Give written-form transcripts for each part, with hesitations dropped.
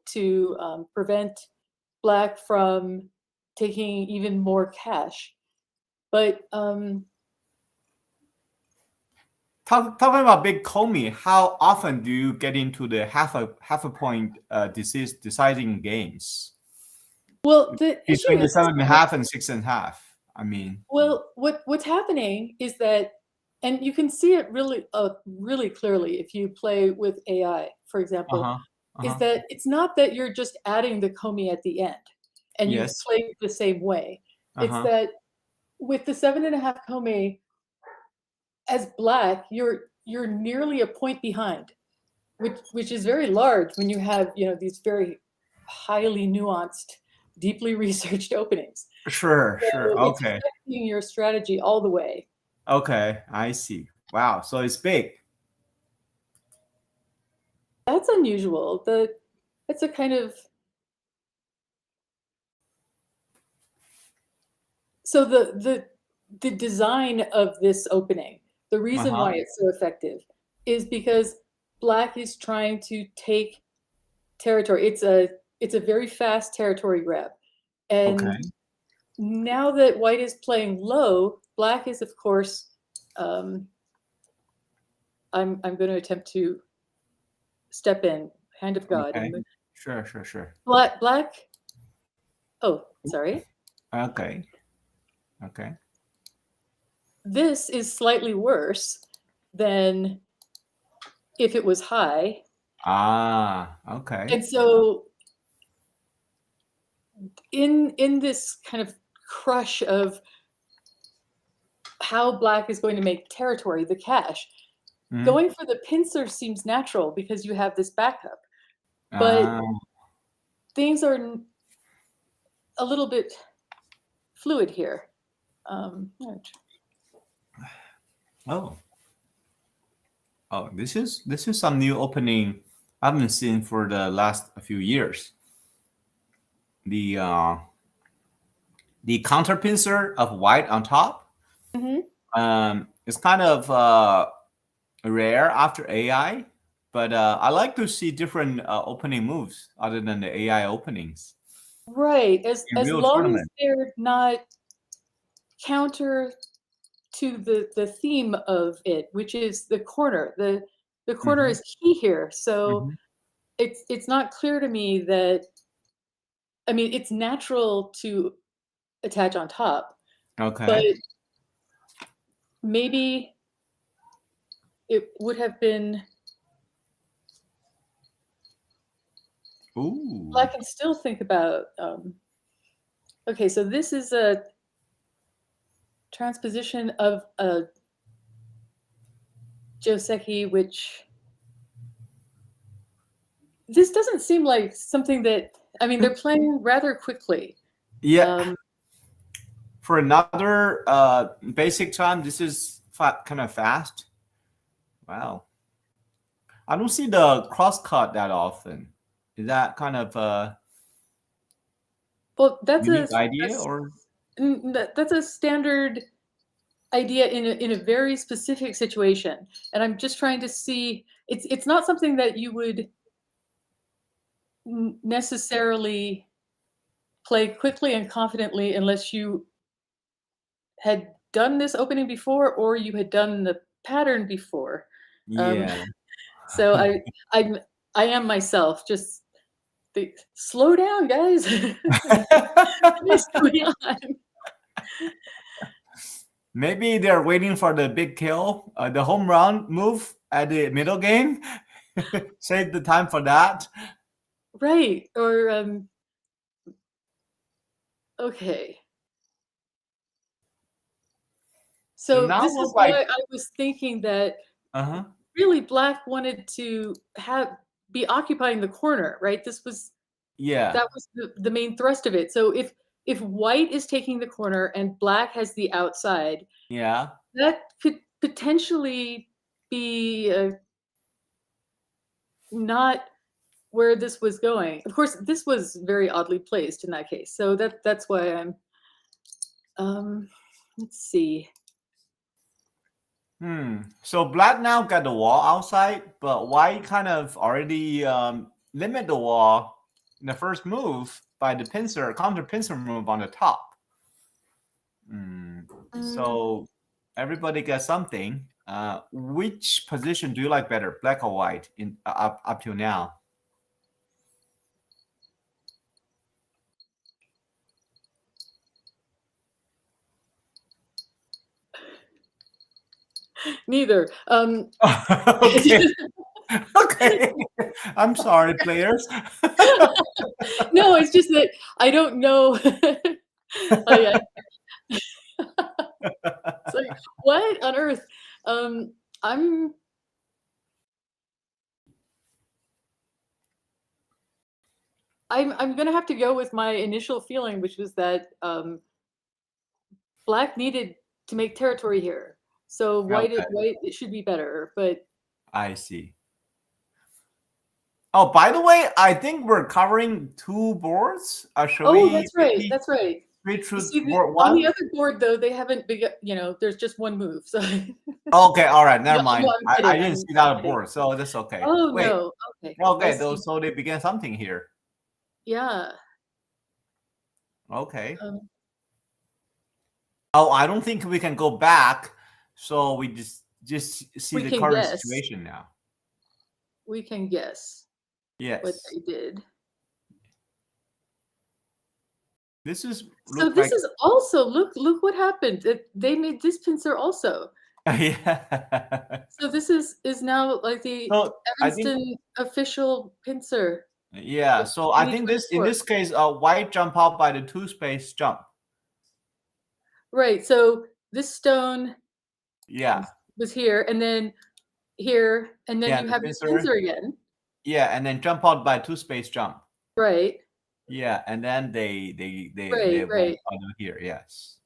to prevent black from taking even more cash. But talking about big Comey, how often do you get into the half a point deciding games? well, the issue Between the is 7.5 and 6.5. I mean, well, what's happening is that, and you can see it really clearly if you play with AI, for example, is that it's not that you're just adding the Comey at the end and you've yes. played the same way. It's that with the 7.5 Comey, as black, you're nearly a point behind, which is very large when you have these very highly nuanced, deeply researched openings. Sure. So it's Okay. affecting your strategy all the way. Okay, I see. Wow, so it's big. That's unusual. It's a kind of so the design of this opening, the reason why it's so effective is because black is trying to take territory. It's a very fast territory grab. And now that white is playing low, black is, of course, I'm going to attempt to step in, hand of God. Okay. Sure. Black. Oh, sorry. Okay. This is slightly worse than if it was high. Okay. And so in this kind of crush of how black is going to make territory, the cash, going for the pincer seems natural because you have this backup. But things are a little bit fluid here. This is some new opening I haven't seen for the last few years. The counter pincer of white on top. It's kind of rare after AI, but I like to see different opening moves other than the AI openings. Right, as real long as tournament. they're not counter to the theme of it, which is the corner. The corner is key here. So it's not clear to me that, I mean, it's natural to attach on top, Okay. but maybe it would have been. Ooh. Well, I can still think about. Okay, so this is a transposition of a Joseki, which this doesn't seem like something that, I mean, they're playing rather quickly. Yeah. For another basic time, this is kind of fast. Wow. I don't see the cross cut that often. Is that kind of a unique idea, or that's a standard idea in a very specific situation, and I'm just trying to see. It's not something that you would necessarily play quickly and confidently unless you had done this opening before or you had done the pattern before. yeah? So I am myself just slow down, guys. What's going on? Maybe they're waiting for the big kill, the home run move at the middle game. Save the time for that. Right. Or okay. So now this is looks why like I was thinking that uh-huh. really black wanted to be occupying the corner, right? That was the main thrust of it. So if white is taking the corner and black has the outside, that could potentially be not where this was going. Of course, this was very oddly placed in that case. So that's why I'm let's see. So black now got the wall outside, but white kind of already limit the wall the first move by the pincer, counter pincer move on the top. So everybody gets something. Which position do you like better, black or white? In up till now. Neither. Okay. Okay. I'm sorry, players. No, it's just that I don't know. Oh yeah. It's like, what on earth? I'm gonna have to go with my initial feeling, which was that black needed to make territory here. So white Okay. it should be better, but I see. Oh, by the way, I think we're covering 2 boards. Should oh, we that's right. maybe That's right. switch You to see, board on the 1? other board though, they haven't there's just one move. So Okay, all right, never no, mind. I'm I kidding. didn't see that board, so that's okay. Oh Wait, no. Okay. I okay, see. so they began something here. Yeah. Okay. Um, Oh, I don't think we can go back, so we just see we the can current guess. situation now. We can guess what Yes. they did. This is So look this like is also look what happened. They made this pincer also. yeah. So this is now like the So I think Evanston official pincer yeah. of So I think this in 2024. this case, white jump out by the 2-space jump. Right. So this stone Yeah. was here, and then here, and then Yeah, you the have this pincer. pincer again. Yeah, and then jump out by 2-space jump. Right. Yeah, and then they Right. went Right. under here. Yes.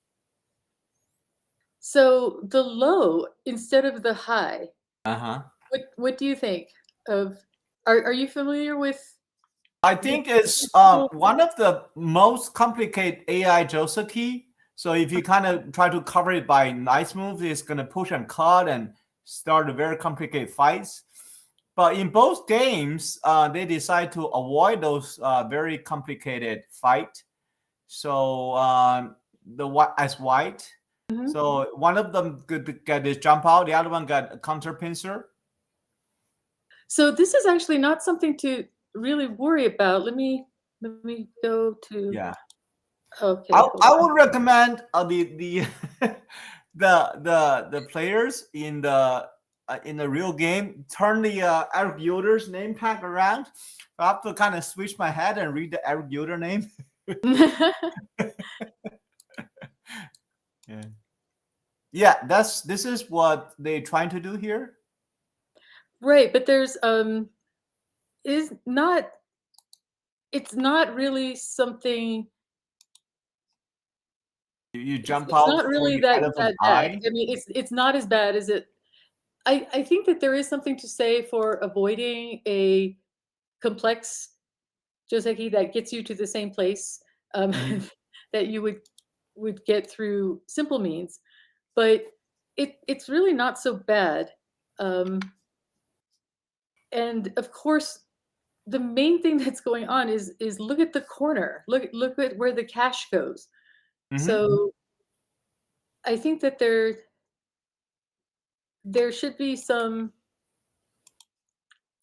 So the low instead of the high. Uh-huh. What do you think of? Are you familiar with I this think it's principle? one of the most complicated AI Joseki. So if you kind of try to cover it by nice moves, it's gonna push and cut and start a very complicated fights. But in both games, they decide to avoid those very complicated fight. So the white as white. Mhm. So one of them could get this jump out, the other one got a counter pincer. So this is actually not something to really worry about. Let me go to. Yeah. Okay, hold I on. would recommend the the players in the real game turn the Eric Yoder's name tag around. I have to kind of switch my head and read the Eric Yoder name. Yeah. Yeah, this is what they're trying to do here. Right, but there's is not it's not really something. You It's jump it's out not for really the elephant that bad. eye. I mean, it's not as bad as it. I think that there is something to say for avoiding a complex joseki that gets you to the same place Mhm. that you would get through simple means, but it's really not so bad. Um, and of course, the main thing that's going on is look at the corner. Look at where the cash goes. Mhm. So I think that there should be some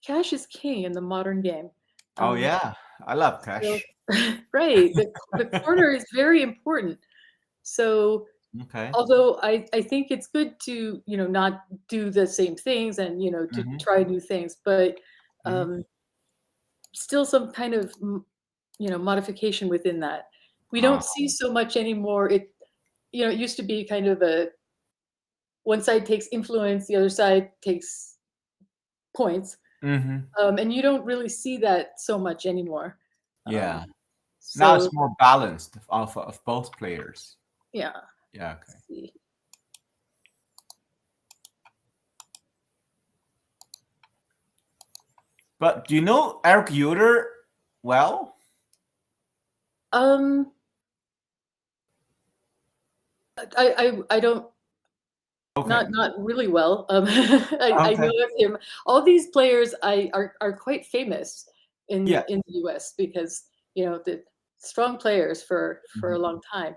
cash is king in the modern game. Oh Um, yeah, I love so, cash. right, the corner is very important. So Okay. although I think it's good to not do the same things and to Mhm. try new things, but Mhm. still some kind of modification within that. We Ah. don't see so much anymore. It used to be kind of a one side takes influence, the other side takes points, Mhm. and you don't really see that so much anymore. Um, Yeah. Now so it's more balanced of both players. yeah. Yeah. Let's Okay. see. But do you know Eric Yoder well? Um, I don't. Okay. Not really well. I know Okay. of him. All these players are quite famous Yeah. in the US because, the strong players for a long time.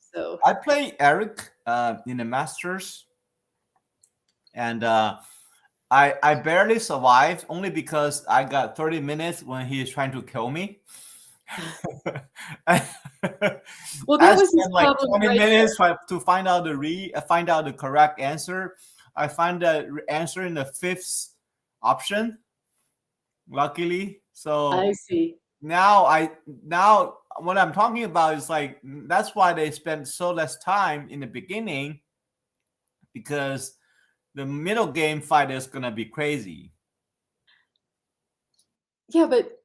So I play Eric in the Masters, and I barely survived only because I got 30 minutes when he is trying to kill me. I well, that was his spent like problem 20 right minutes to find out find out the correct answer. I find the answer in the fifth option, luckily. there. I So see. now what I'm talking about is like that's why they spend so less time in the beginning, because the middle game fight is gonna be crazy. Yeah, but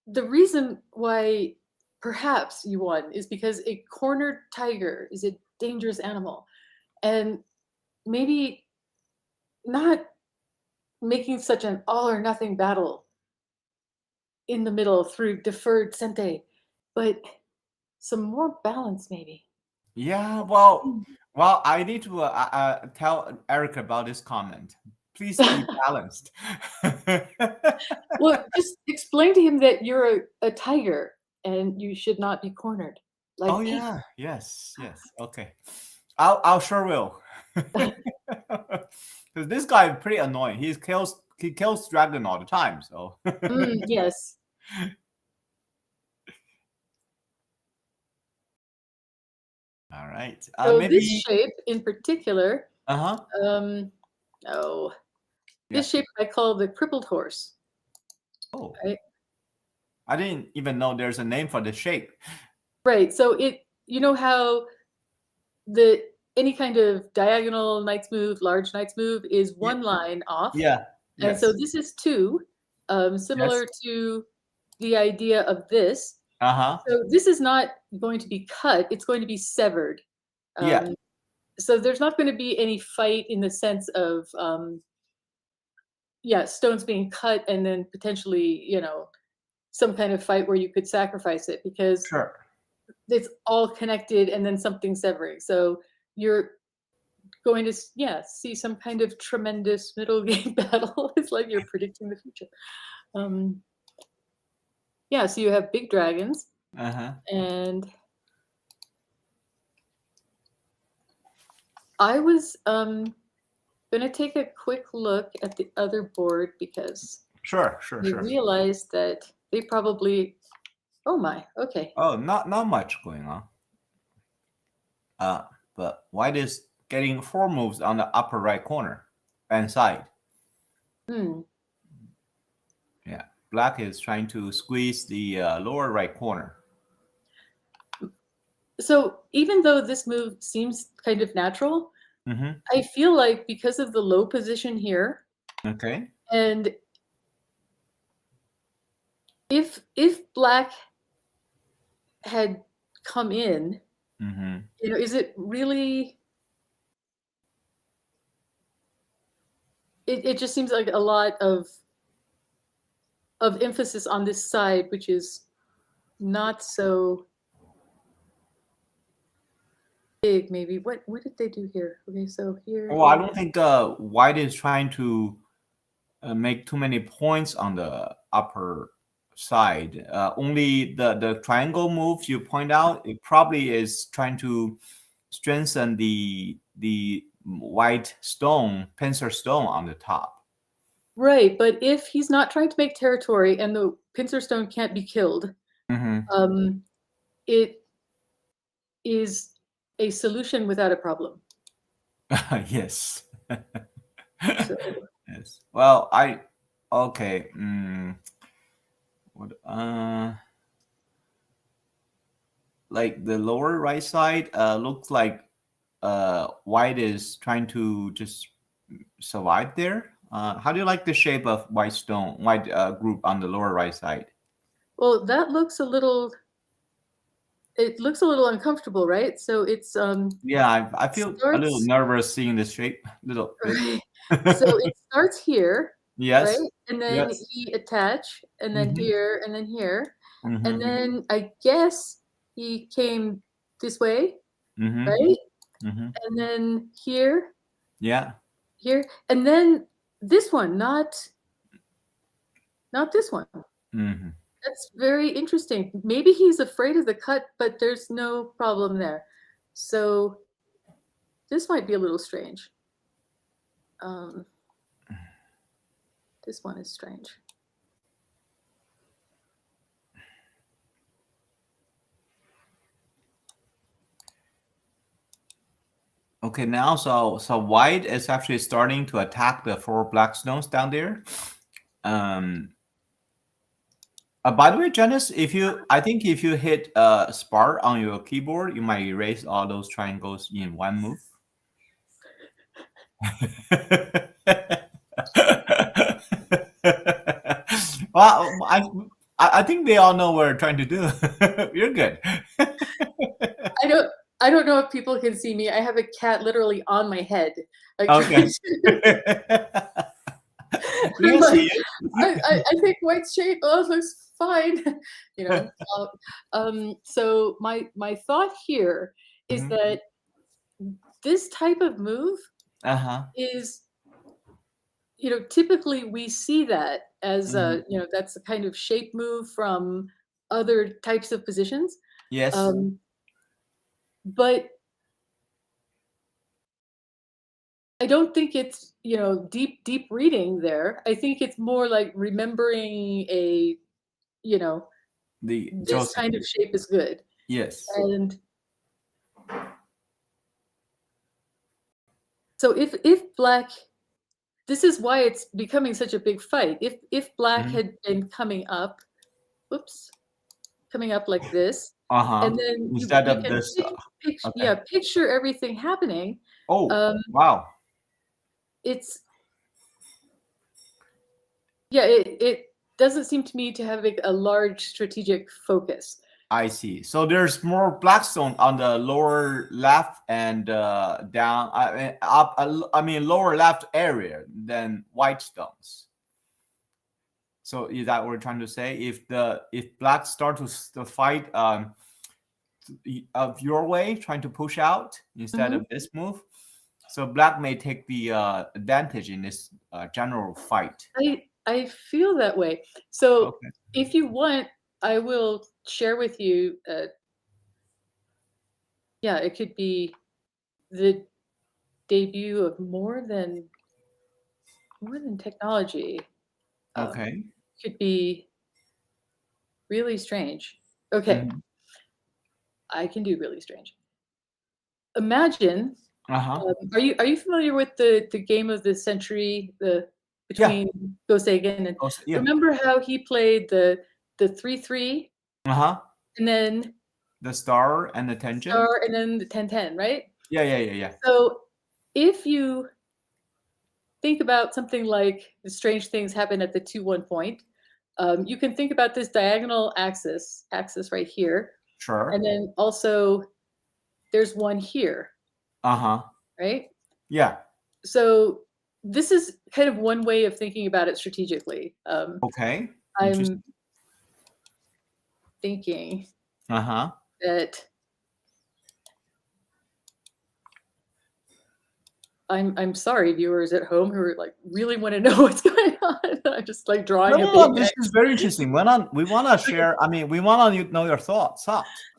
the reason why perhaps you won is because a cornered tiger is a dangerous animal. And maybe not making such an all or nothing battle in the middle through deferred sente, but some more balance maybe. Yeah, well, I need to tell Eric about this comment. Please be balanced. Well, just explain to him that you're a tiger and you should not be cornered Oh like Paige. yeah, yes. Okay, I'll sure will. Because this guy is pretty annoying. He kills dragon all the time. So Yes. all right, So this maybe. shape in particular, Uh-huh. um, oh, Yeah. this shape I call the crippled horse. Oh, Right. I didn't even know there's a name for the shape. Right. So you know how the any kind of diagonal knight's move, large knight's move is Yeah. one line off. Yeah. And so Yes. this is two, Yes. similar to the idea of this. Uh-huh. So this is not going to be cut, it's going to be severed. Yeah. Um, so there's not going to be any fight in the sense of, stones being cut and then potentially, some kind of fight where you could sacrifice it because Sure. it's all connected and then something severing. So you're going to see some kind of tremendous middle game battle. It's like you're predicting the future. So you have big dragons, Uh-huh. and I was gonna take a quick look at the other board because Sure. I realized that they probably. Oh my, okay. Oh, not much going on. But white is getting 4 moves on the upper right corner and side. Yeah. Black is trying to squeeze the lower right corner. So even though this move seems kind of natural, Mm-hmm. I feel like because of the low position here, Okay. and if black had come in, Mm-hmm. is it really? It just seems like a lot of emphasis on this side, which is not so big. Maybe what did they do here? Okay, so here. Well, I don't think white is trying to make too many points on the upper side. Only the triangle moves you point out, it probably is trying to strengthen the white stone, pincer stone on the top. Right, but if he's not trying to make territory and the pincer stone can't be killed, Mm-hmm. it is a solution without a problem. Yes. So Yes. Well, okay. What like the lower right side looks like white is trying to just survive there. How do you like the shape of white group on the lower right side? well, that looks a little. It looks a little uncomfortable, right? So it's Yeah, I feel a little starts. nervous seeing the shape, little bit. Right. So it starts here, right? Yes. And then Yes. he attach, and then Mm-hmm. here, and then here, and Mm-hmm. then I guess he came this way, Mm-hmm. right? Mm-hmm. And then here, Yeah. here, and then this one, not this one. Mm-hmm. That's very interesting. Maybe he's afraid of the cut, but there's no problem there. So this might be a little strange. This one is strange. Okay, now so white is actually starting to attack the 4 black stones down there. By the way, Janice, I think if you hit Spar on your keyboard, you might erase all those triangles in one move. Well, I think they all know what we're trying to do. You're good. I don't I don't know if people can see me. I have a cat literally on my head. Like Okay. trying to We I'm can like, see I think white shape, oh, it looks fine. You know. it. So my thought here is Mhm. that this type of move Uh-huh. is, typically we see that as Mhm. that's a kind of shape move from other types of positions. Yes. Um, but I don't think it's, deep reading there. I think it's more like remembering you know, The this Joseph. kind of shape is good. Yes. And so if black, this is why it's becoming such a big fight. If black Mhm. had been coming up, whoops, coming up like this, Uh-huh. and then you Instead you of can this. Okay. picture everything happening. Oh, Um, wow. it's Yeah, it doesn't seem to me to have a large strategic focus. I see. So there's more blackstone on the lower left and down, up. I mean, lower left area than white stones. So is that what we're trying to say? If black start to fight of your way, trying to push out instead Mhm. of this move, so black may take the advantage in this general fight. I feel that way. So Okay. if you want, I will share with you. Yeah, it could be the debut of more than technology. Okay. Could be really strange. Okay, Hmm. I can do really strange. Imagine. Uh huh. Are you familiar with the game of the century, the Yeah. between Go Sagan and Yeah. remember how he played the 3-3 Uh huh. and then The star and the tangent. star and then the 10-10, right? Yeah. Yeah. Yeah. Yeah. So if you think about something like the strange things happen at the 2-1 point, you can think about this diagonal axis right here, and Sure. then also there's one here, Uh huh. right? Yeah. So this is kind of one way of thinking about it strategically. Okay. I'm Interesting. thinking Uh huh. that I'm sorry, viewers at home who are like really want to know what's going on. I'm just like No, drawing a no, big no. This is X. very interesting. We wanna share. I mean, we wanna know your thoughts.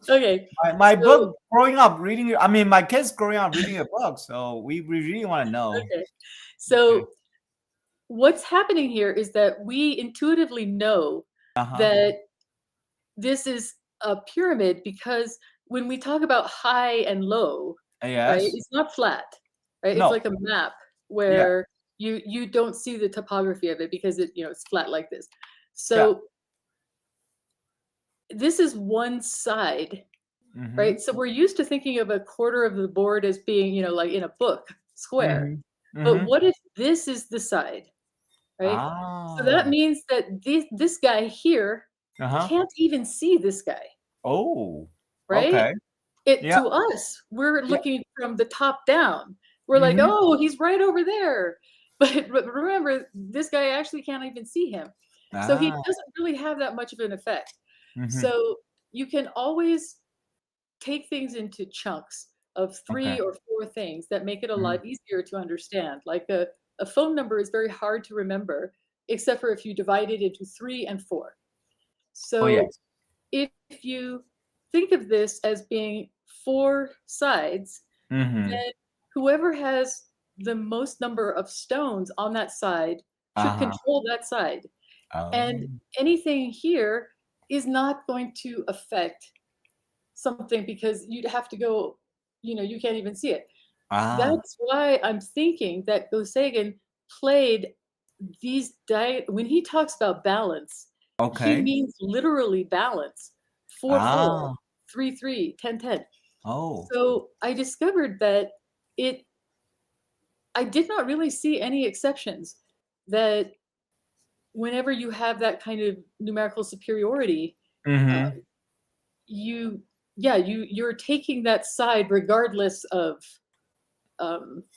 Okay, My so book growing up reading. I mean, my kids growing up reading a book. So we really want to know. okay, Okay. so what's happening here is that we intuitively know Uh huh. that this is a pyramid because when we talk about high and low, right, Yes. it's not flat, right? It's No. like a map Yeah. where you don't see the topography of it because it's flat like this. Yeah. So this is one side, Mm-hmm. right? So we're used to thinking of a quarter of the board as being, like in a book, square. Mm-hmm. But Mm-hmm. what if this is the side, right? So that Ah. means that this guy here Uh huh. can't even see this guy, Oh. right? Okay. It Yeah. to us, we're Yeah. looking from the top down. We're like, Mm-hmm. "Oh, he's right over there." But remember, this guy actually can't even see him. So he Ah. doesn't really have that much of an effect. Mm-hmm. So you can always take things into chunks of Okay. 3 or 4 things that make it a Mm-hmm. lot easier to understand. Like a phone number is very hard to remember, except for if you divide it into 3 and 4. So yes. if you think of this as being 4 sides, then whoever has the most number of stones on that side should control that side. And anything here is not going to affect something because you'd have to go, you can't even see it. That's why I'm thinking that Gosagan played these when he talks about balance, he means literally balance. 4-4, 3-3, 10-10. So I discovered that I did not really see any exceptions, that whenever you have that kind of numerical superiority, you're taking that side regardless of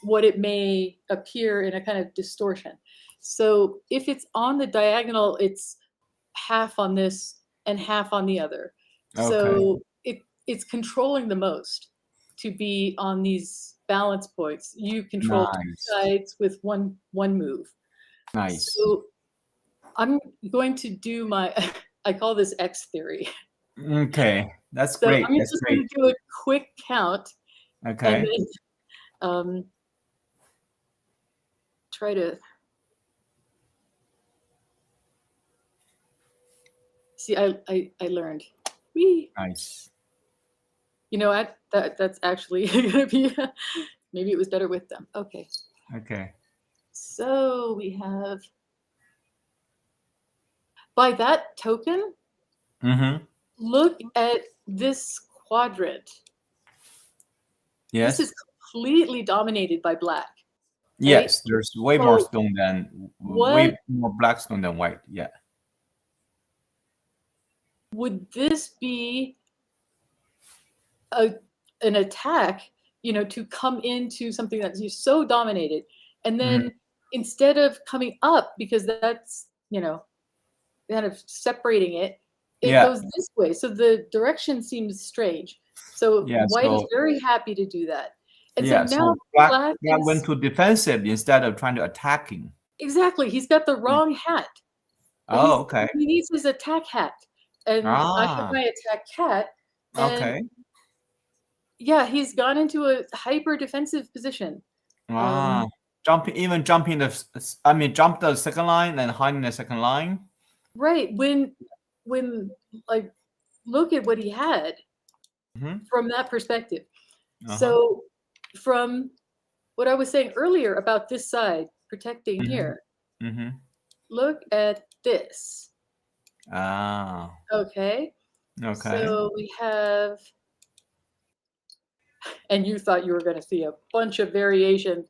what it may appear in a kind of distortion. So if it's on the diagonal, it's half on this and half on the other. So it's controlling the most to be on these balance points. You control two sides with one move. Nice. So I'm going to do I call this X theory. Okay, that's So great. I'm That's just great. going to do a quick count. Okay. And then try to see. I learned. Whee! Nice. That's actually gonna be. Maybe it was better with them. Okay. Okay. So we have, by that token, look at this quadrant. Yes. This is completely dominated by black. Yes, there's way more stone than way what more black stone than white. Yeah. would this be an attack, to come into something that's so dominated, and then instead of coming up, because that's kind of separating it, it goes this way. So the direction seems strange. So white is very happy to do that. And so now black went to defensive instead of trying to attacking. Exactly. He's got the wrong hat. Oh, okay. He needs his attack hat. And I have my attack hat. And yeah, he's gone into a hyper defensive position. Jump the second line and hide in the second line. Right. When like, look at what he had from that perspective. So from what I was saying earlier about this side protecting here, look at this. Okay. So we have, and you thought you were going to see a bunch of variations.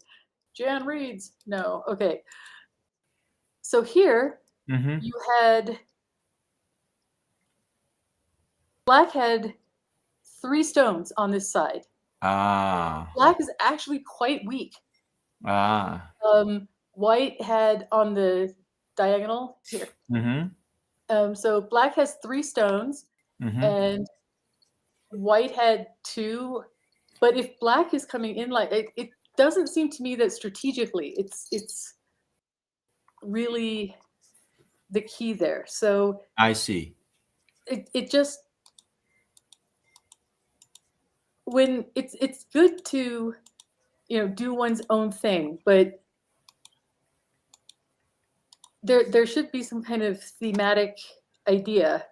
Jan reads. No. Okay. So here you had, black had 3 stones on this side. Black is actually quite weak. White had on the diagonal here. So black has 3 stones, and white had 2. But if black is coming in like it doesn't seem to me that strategically it's really the key there. So I see. It just, when it's good to do one's own thing, but there should be some kind of thematic idea.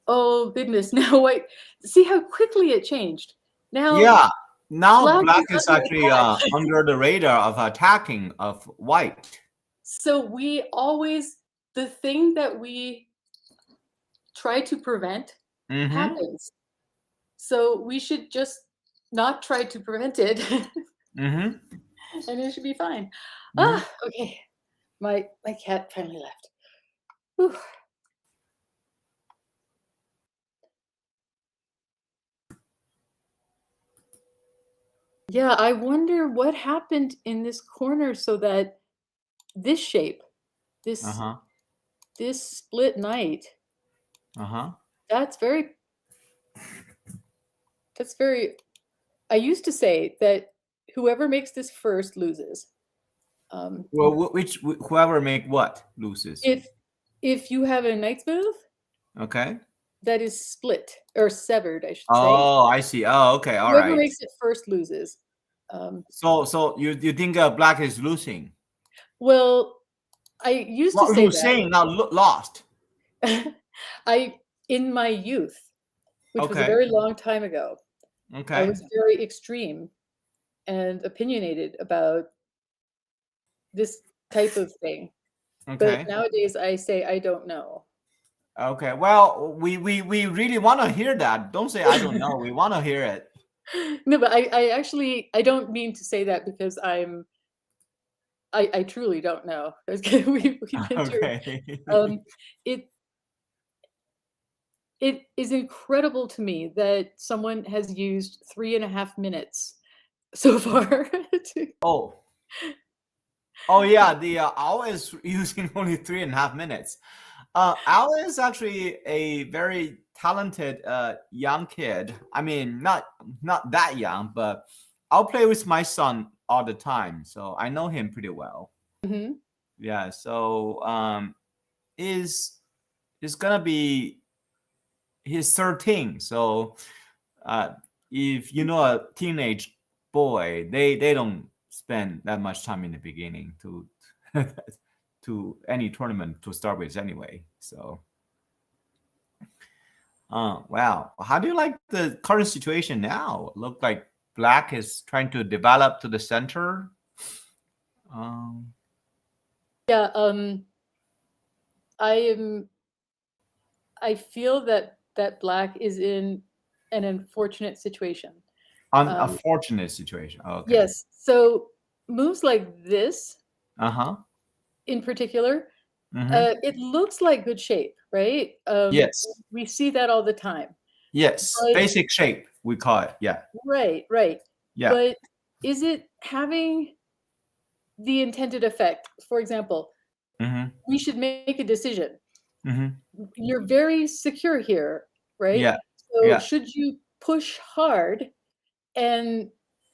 Oh goodness, now wait, see how quickly it changed. Now black is actually under the radar of attacking of white. So the thing that we try to prevent happens. So we should just not try to prevent it. And it should be fine. Okay. My cat finally left. Whew. Yeah, I wonder what happened in this corner so that this shape, this split knight, that's very, I used to say that whoever makes this first loses. Well, whoever make what loses. If you have a knight's move, Okay. that is split or severed, I should say. Oh, I see. Oh, okay. All Whoever right. makes it first loses. So you think black is losing? Well, I used to Well, say losing, not lost. that. In my youth, which was a Okay. very long time ago, I Okay. was very extreme and opinionated about this type of thing. But Okay. nowadays I say I don't know. Okay. Well, we really want to hear that. Don't say I don't know. We want to hear it. No, but I actually I don't mean to say that because I truly don't know. We've been through Okay. it it is incredible to me that someone has used 3.5 minutes so far to Oh. Oh yeah, the owl is using only 3.5 minutes. Owl is actually a very talented young kid. I mean, not that young, but I'll play with my son all the time, so I know him pretty well. Mhm. Yeah, so is gonna be he's 13. So uh, if you know a teenage boy, they don't spend that much time in the beginning to to any tournament to start with anyway. So wow, how do you like the current situation now? Look like black is trying to develop to the center. Um, Yeah, I am I feel that black is in an unfortunate situation. Um, unfortunate situation. Okay. yes, so moves like this Uh-huh. in particular, Mm-hmm. it looks like good shape, right? Yes. We see that all the time. Yes. But Basic shape, we call it. Yeah. right, right. Yeah. But is it having the intended effect? For example, Mm-hmm. we should make a decision. Mm-hmm. You're very secure here, right? Yeah. So Yeah. should you push hard and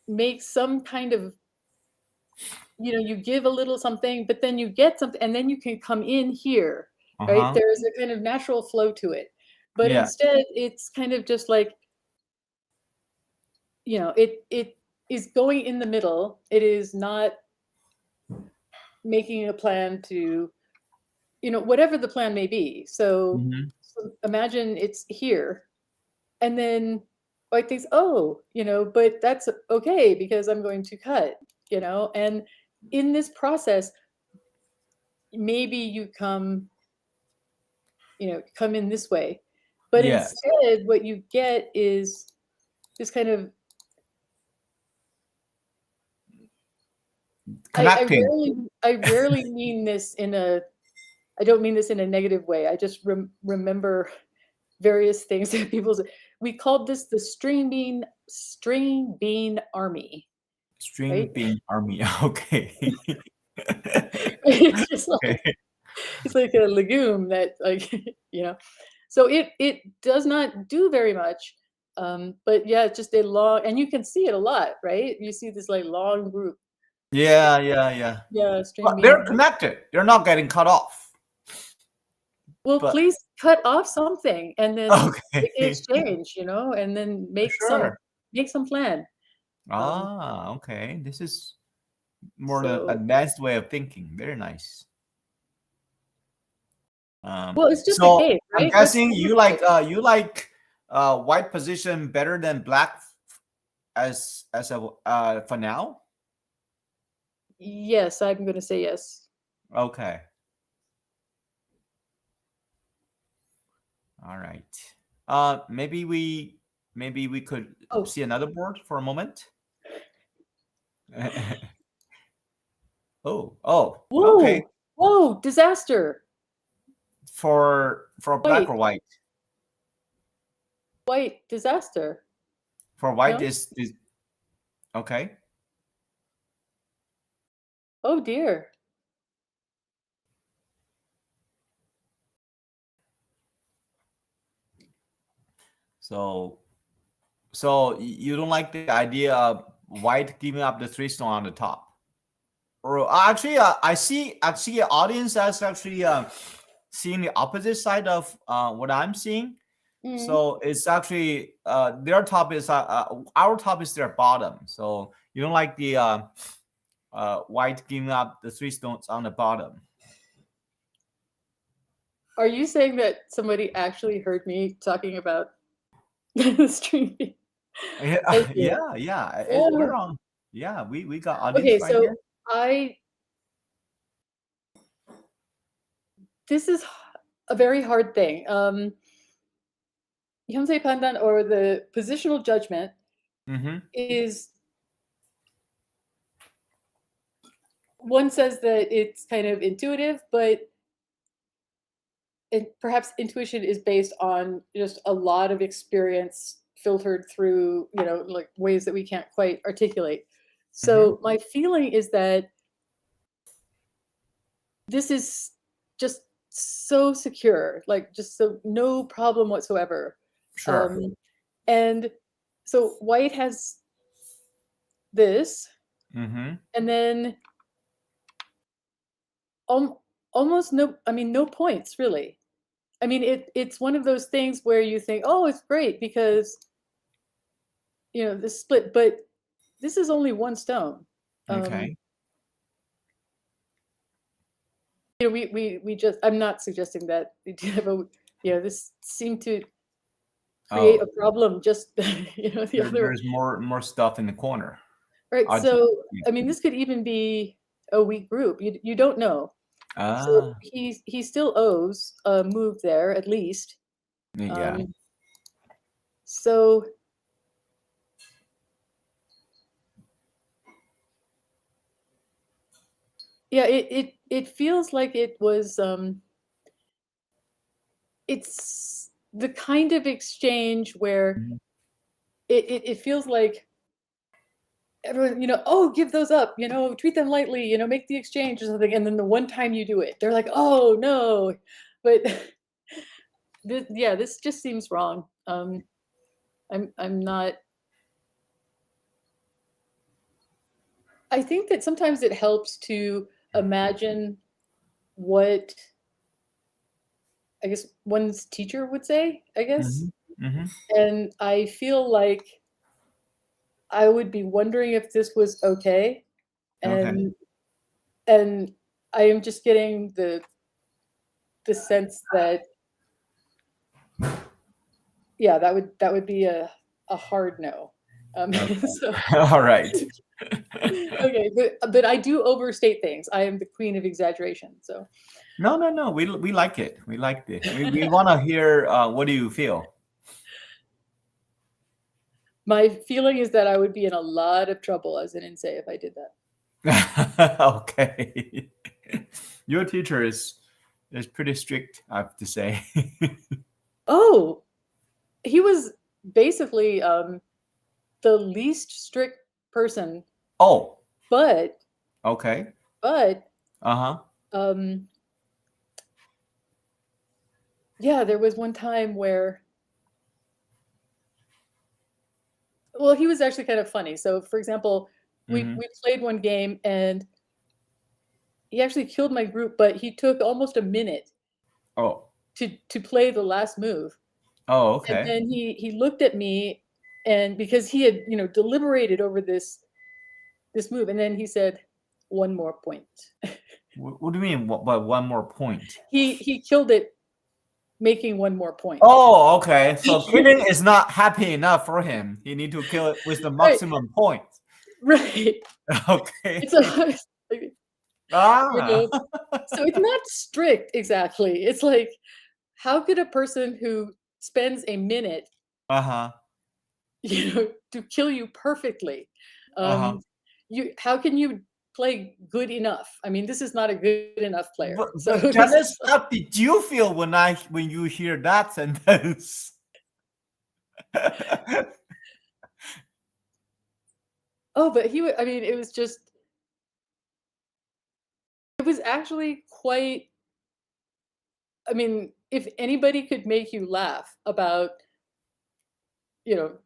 make some kind of, you give a little something, but then you get something, and then you can come in here, right? Uh-huh. There's a kind of natural flow to it. But Yeah. instead, it's kind of just like, it is going in the middle. It is not making a plan to, whatever the plan may be. So, Mm-hmm. so imagine it's here, and then white thinks, oh, but that's okay because I'm going to cut, and in this process, maybe you come in this way, but Yes. instead what you get is this kind of, Connecting. I rarely mean this in a, I don't mean this in a negative way. I just remember various things that people say. We called this the string bean army, String right? bean army. Okay. It's just like, Okay. it's like a legume that, like, so it does not do very much. But yeah, it's just a long, and you can see it a lot, right? You see this like long group. Yeah, yeah, yeah. Yeah, string But they're bean. connected. They're not getting cut off. Well, But please cut off something and then make the okay. exchange, and then Sure. make some plan. Um, Ah, okay. This is more the so advanced way of thinking. Very nice. well, it's just a So game, I'm right? Let's guessing think you about like it. white position better than black as a for now. Yes, I'm gonna say yes. Okay. All right. Maybe we could Oh, see another board for a moment. Oh, okay. whoa, whoa, disaster! For black White, or white? white, disaster. For white No? is okay. Oh dear. So you don't like the idea of white giving up the three stone on the top? Or actually, I see audience that's actually seeing the opposite side of what I'm seeing. Mm. So it's actually their top is our top is their bottom. So you don't like the white giving up the 3 stones on the bottom. Are you saying that somebody actually heard me talking about the stream? Yeah, Okay. yeah. We're Oh. on. Yeah, we got audience Okay, right so here. this is a very hard thing. Hyunse Pandan, or the positional judgment, is, one says that it's kind of intuitive, but perhaps intuition is based on just a lot of experience filtered through, like ways that we can't quite articulate. So my feeling is that this is just so secure, like just so no problem whatsoever. Sure. And so white has this, Mm-hmm. and then almost no, I mean, no points really. I mean, it's one of those things where you think, oh, it's great because, this split, but this is only one stone. Okay. We just, I'm not suggesting that we do have a, this seemed to create Oh, a problem, just, the other, there's more stuff in the corner. right? I'll just, So, I mean, this could even be a weak group. You don't know. So ah, he still owes a move there at least. yeah. Um, so yeah, it feels like it was, it's the kind of exchange where Mhm. it feels like everyone, oh, give those up, treat them lightly, make the exchange or something, and then the one time you do it, they're like, oh no. But this just seems wrong. I'm not. I think that sometimes it helps to imagine what, I guess, one's teacher would say, I guess. Mhm. Mhm. And I feel like I would be wondering if this was okay. Okay. And I am just getting the sense that, yeah, that would be a hard no. Okay. So All right. okay, but I do overstate things. I am the queen of exaggeration. So No. We like it. We liked it. We want to hear what do you feel? my feeling is that I would be in a lot of trouble as an insei if I did that. Okay. Your teacher is pretty strict, I have to say. Oh, he was basically the least strict person, Oh, but okay. but Uh-huh. um yeah, there was one time where, well, he was actually kind of funny. So for example, we Mm-hmm. we played one game and he actually killed my group, but he took almost a minute Oh. to play the last move. Oh, And okay. then he looked at me, and because he had, deliberated over this move, and then he said, one more point. What do you mean? What, but one more point? He killed it making one more point. Oh, okay. So killing is not happy enough for him. He need to kill it with the Right, maximum point. right. It's Okay. a, you Ah. know, so it's not strict exactly. It's like, how could a person who spends a minute, Uh-huh. to kill you perfectly, Uh-huh. how can you play good enough? I mean, this is not a good enough player. So But this Janice, is, how did you feel when you hear that sentence? oh, but I mean, it was actually quite, I mean, if anybody could make you laugh about, you know,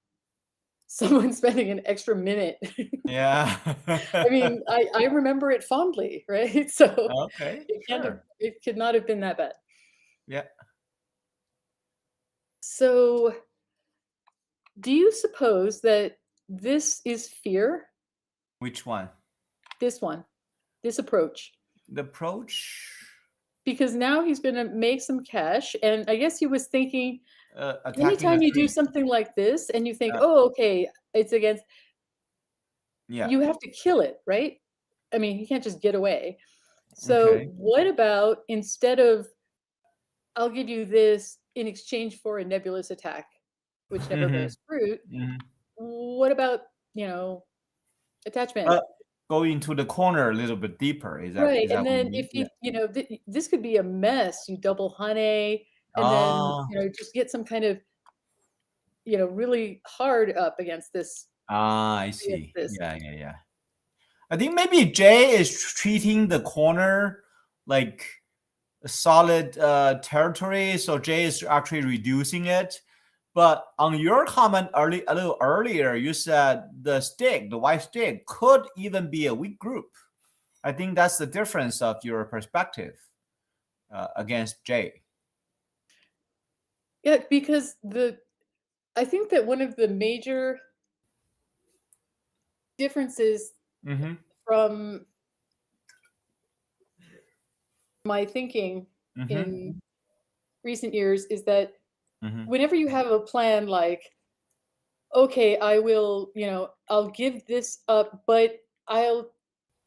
someone spending an extra minute, Yeah. I mean, I remember it fondly, right? So Okay, sure. it could not have been that bad. Yeah. So, do you suppose that this is fear? Which one? This one, this approach. The approach, Because now he's going to make some cash. And I guess he was thinking attacking the anytime you do tree. something like this and you think, Uh, oh, okay, it's against, yeah. you have to kill it, right? I mean, he can't just get away. So, Okay. what about instead of, I'll give you this in exchange for a nebulous attack, which never Mm-hmm. bears fruit? Mm-hmm. What about, you know, attachment? Uh, go into the corner a little bit deeper. Is that Right, is and that what you then mean? if Yeah. you know, this could be a mess. You double honey, and then, Ah, just get some kind of, really hard up against this I against see. this. Yeah, yeah, yeah. I think maybe Jay is treating the corner like a solid territory, so Jay is actually reducing it. But on your comment a little earlier, you said the white stick, could even be a weak group. I think that's the difference of your perspective against Jay. Yeah, because I think that one of the major differences Mm-hmm. from my thinking Mm-hmm. in recent years is that Mm-hmm. whenever you have a plan like, okay, I'll give this up, but I'll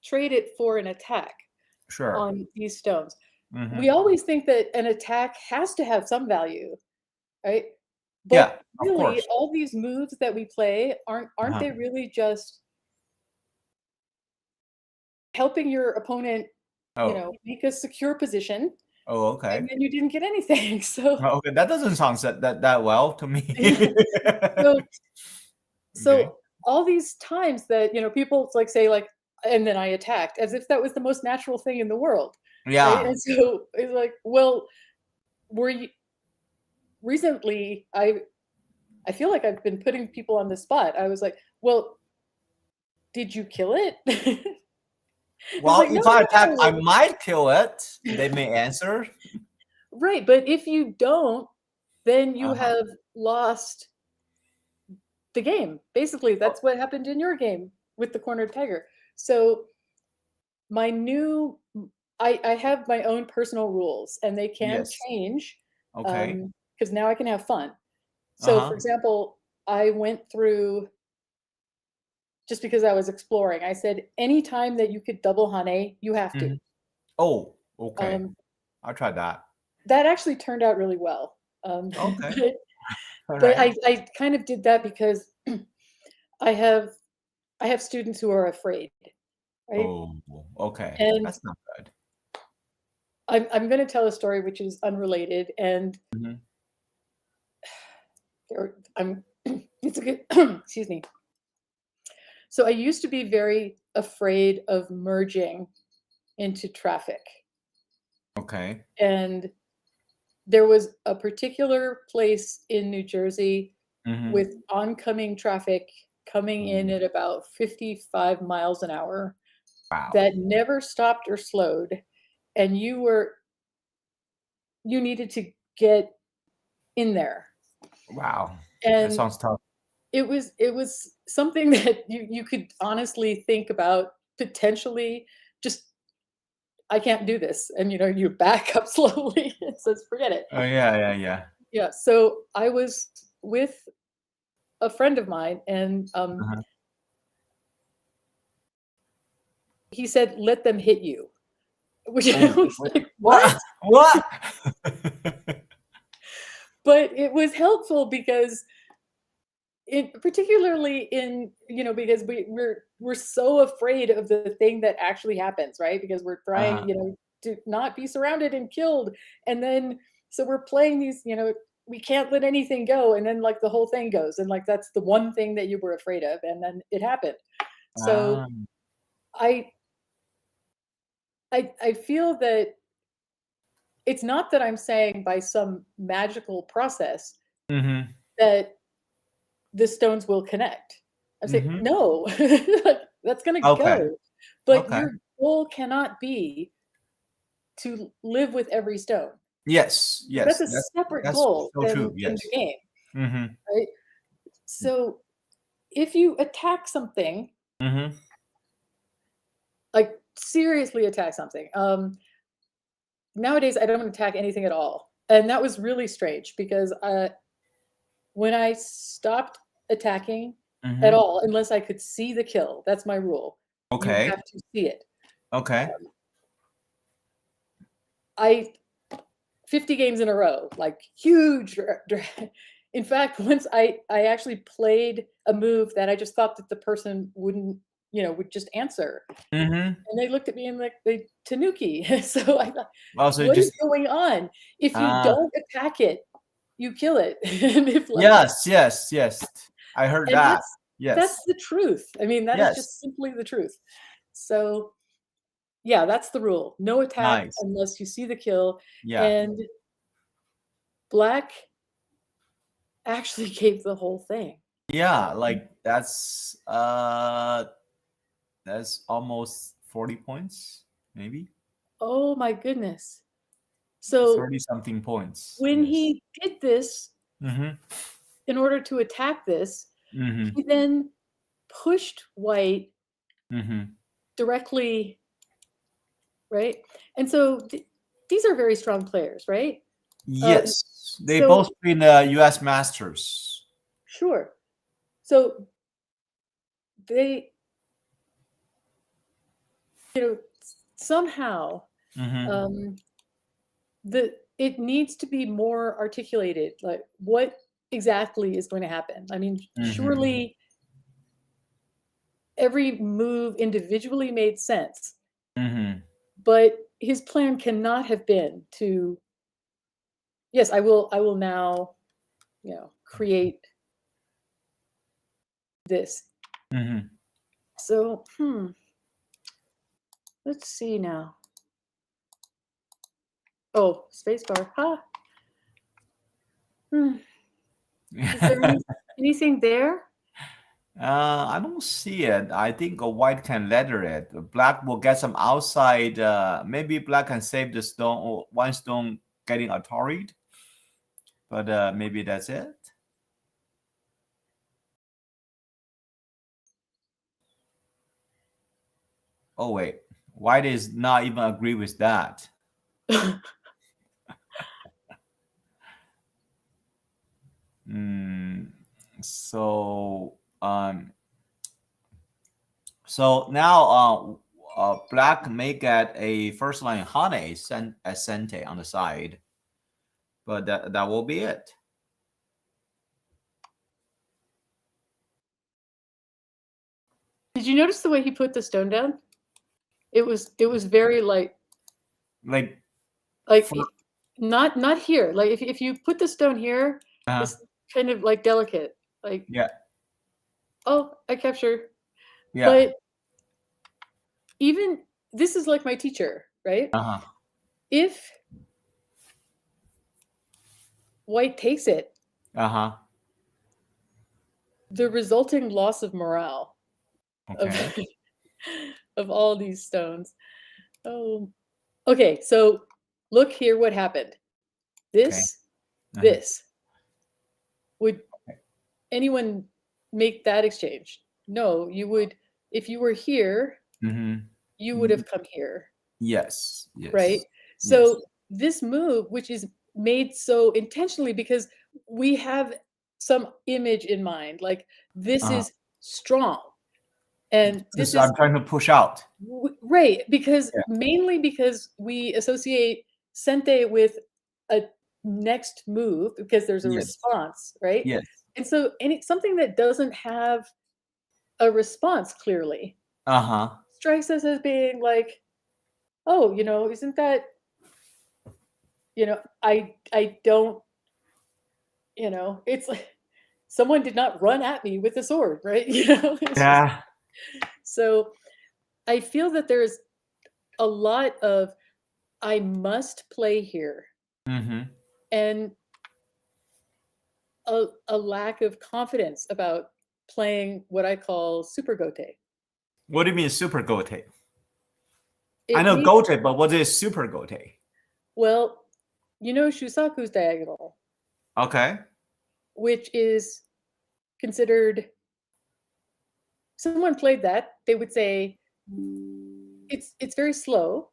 trade it for an attack Sure. on these stones. Mm-hmm. We always think that an attack has to have some value, right? Yeah, But of really, course. all these moves that we play aren't Uh-huh. they really just helping your opponent, Oh. make a secure position, Oh, and okay. then you didn't get anything. So, Oh, okay, that doesn't sound that well to me. yeah. So, Okay. so all these times that people like say like, and then I attacked as if that was the most natural thing in the world, right? Yeah. And so it's like, well, were you recently? I feel like I've been putting people on the spot. I was like, well, did you kill it? It's Well, like, no, if I attack, I no. might kill it. They may answer. Right, but if you don't, then you Uh-huh. have lost the game. Basically, Oh, that's what happened in your game with the cornered tiger. So my new I have my own personal rules and they can yes. change Okay. because now I can have fun. So for Uh-huh. example, I went through just because I was exploring. I said anytime that you could double hane, you have to. Mhm. Oh, okay. Um, I'll try that. that actually turned out really well. Okay. But All but right. I kind of did that because I have I have students who are afraid, right? Oh, okay. And That's not good. I'm going to tell a story which is unrelated, and Mhm. I'm it's a good excuse me. So I used to be very afraid of merging into traffic, Okay. and there was a particular place in New Jersey Mhm. with oncoming traffic coming in Ooh, at about 55 miles an hour wow. that never stopped or slowed, and you needed to get in there. Wow. That And sounds tough. it was something that you could honestly think about potentially just, I can't do this, and you back up slowly and says forget it. Oh, yeah, yeah, yeah. Yeah, so I was with a friend of mine, and Uh-huh. he said let them hit you, which I Oh, was wait. like what? What? What? But it was helpful because particularly in because we're so afraid of the thing that actually happens, right? Because we're trying Uh-huh. to not be surrounded and killed, and then so we're playing these, we can't let anything go, and then like the whole thing goes, and like that's the one thing that you were afraid of, and then it happened. So Ah. i I feel that it's not that I'm saying by some magical process Mhm. that the stones will connect. I say, Mhm. no, that's going to Okay. go. But Okay. your goal cannot be to live with every stone. Yes, yes, That's a separate that's goal so true. than in Yes. the game, Mm-hmm. right? So if you attack something, Mm-hmm. like seriously attack something, nowadays I don't attack anything at all. And that was really strange because when I stopped attacking at Mm-hmm. all, unless I could see the kill, that's my rule. You Okay. have to see it. Okay. I 50 games in a row, like huge. In fact, once I actually played a move that I just thought that the person wouldn't, would just answer. Mm-hmm. And they looked at me and like they Tanuki. So I thought, Also, what just is going on? If you uh don't attack it, you kill it. And if like yes, yes, yes. I heard and that. that's Yes. the truth. I mean, that is Yes. just simply the truth. So yeah, that's the rule. No attack Nice. unless you see the kill. Yeah. And black actually gave the whole thing. Yeah, like that's almost 40 points, maybe Oh my goodness. So 30 something points. when Yes. he did this, Mm-hmm. in order to attack this, Mm-hmm. he then pushed white Mm-hmm. directly, right? And so these are very strong players, right? Uh, Yes. They both so been the US Masters. sure. So they, somehow Mm-hmm. um, it needs to be more articulated, like what exactly is going to happen. I mean, Mm-hmm. surely every move individually made sense, Mm-hmm. but his plan cannot have been to, yes, I will now, create this. Mm-hmm. So, let's see now. Oh, spacebar. Ha. Hmm. Is there anything there? I don't see it. I think a white can ladder it. Black will get some outside. Maybe black can save the stone or one stone getting Atari'd. But maybe that's it. Oh wait, white is not even agree with that. Mm, so so now black may get a first line Hane Sente on the side, but that will be it. Did you notice the way he put the stone down? It was very Like like for, not here. Like if you put the stone here, uh, it's kind of like delicate. Like, yeah, oh, I capture. yeah, But even this is like my teacher, right? uh-huh, If white takes it, uh-huh. the resulting loss of morale of Okay, of all these stones. Oh, okay. So look here, what happened. okay. This, Uh-huh. this. Would anyone make that exchange? No, you would. If you were here, you would Mm-hmm. have come here, Yes, right? yes, yes. So this move, which is made so intentionally because we have some image in mind, like this Uh-huh. is strong and this Just is I'm trying to push out. right, because Yeah. mainly because we associate sente with a next move because there's a Yes. response, right? Yes. And so something that doesn't have a response clearly Uh-huh. strikes us as being like, oh, isn't that, I don't, it's like someone did not run at me with a sword, right? It's just Yeah. so I feel that there's a lot of I must play here Mm-hmm. and a lack of confidence about playing what I call super gote. What do you mean super gote? I It know means, gote, but what is super gote? well, you know Shusaku's diagonal, Okay. which is considered, someone played that, they would say it's very slow,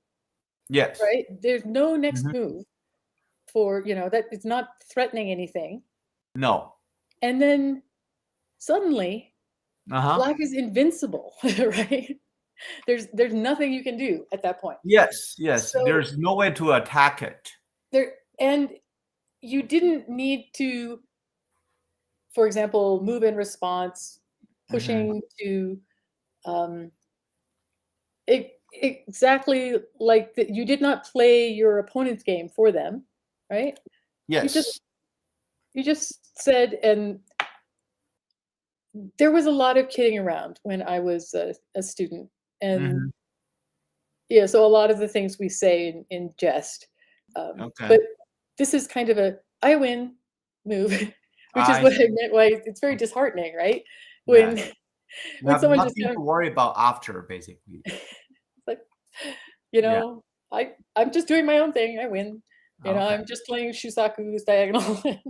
Yes. right? There's no next Mhm. move for, that it's not threatening anything. No. And then suddenly Uh-huh. black is invincible, right? There's nothing you can do at that point. Yes, yes. So There's no way to attack it. there, and you didn't need to, for example, move in response, Mhm. pushing to um, exactly like that. You did not play your opponent's game for them, right? You just Yes. you just said, and there was a lot of kidding around when I was a student, and Mhm. yeah, so a lot of the things we say in jest, Okay. but this is kind of a I win move, which is I what I see. meant. Why it's very disheartening, right? Yeah. When You when have someone just nothing to worry about after, basically. like, Yeah. I'm just doing my own thing. I win. Okay. I'm just playing Shusaku's diagonal. Like,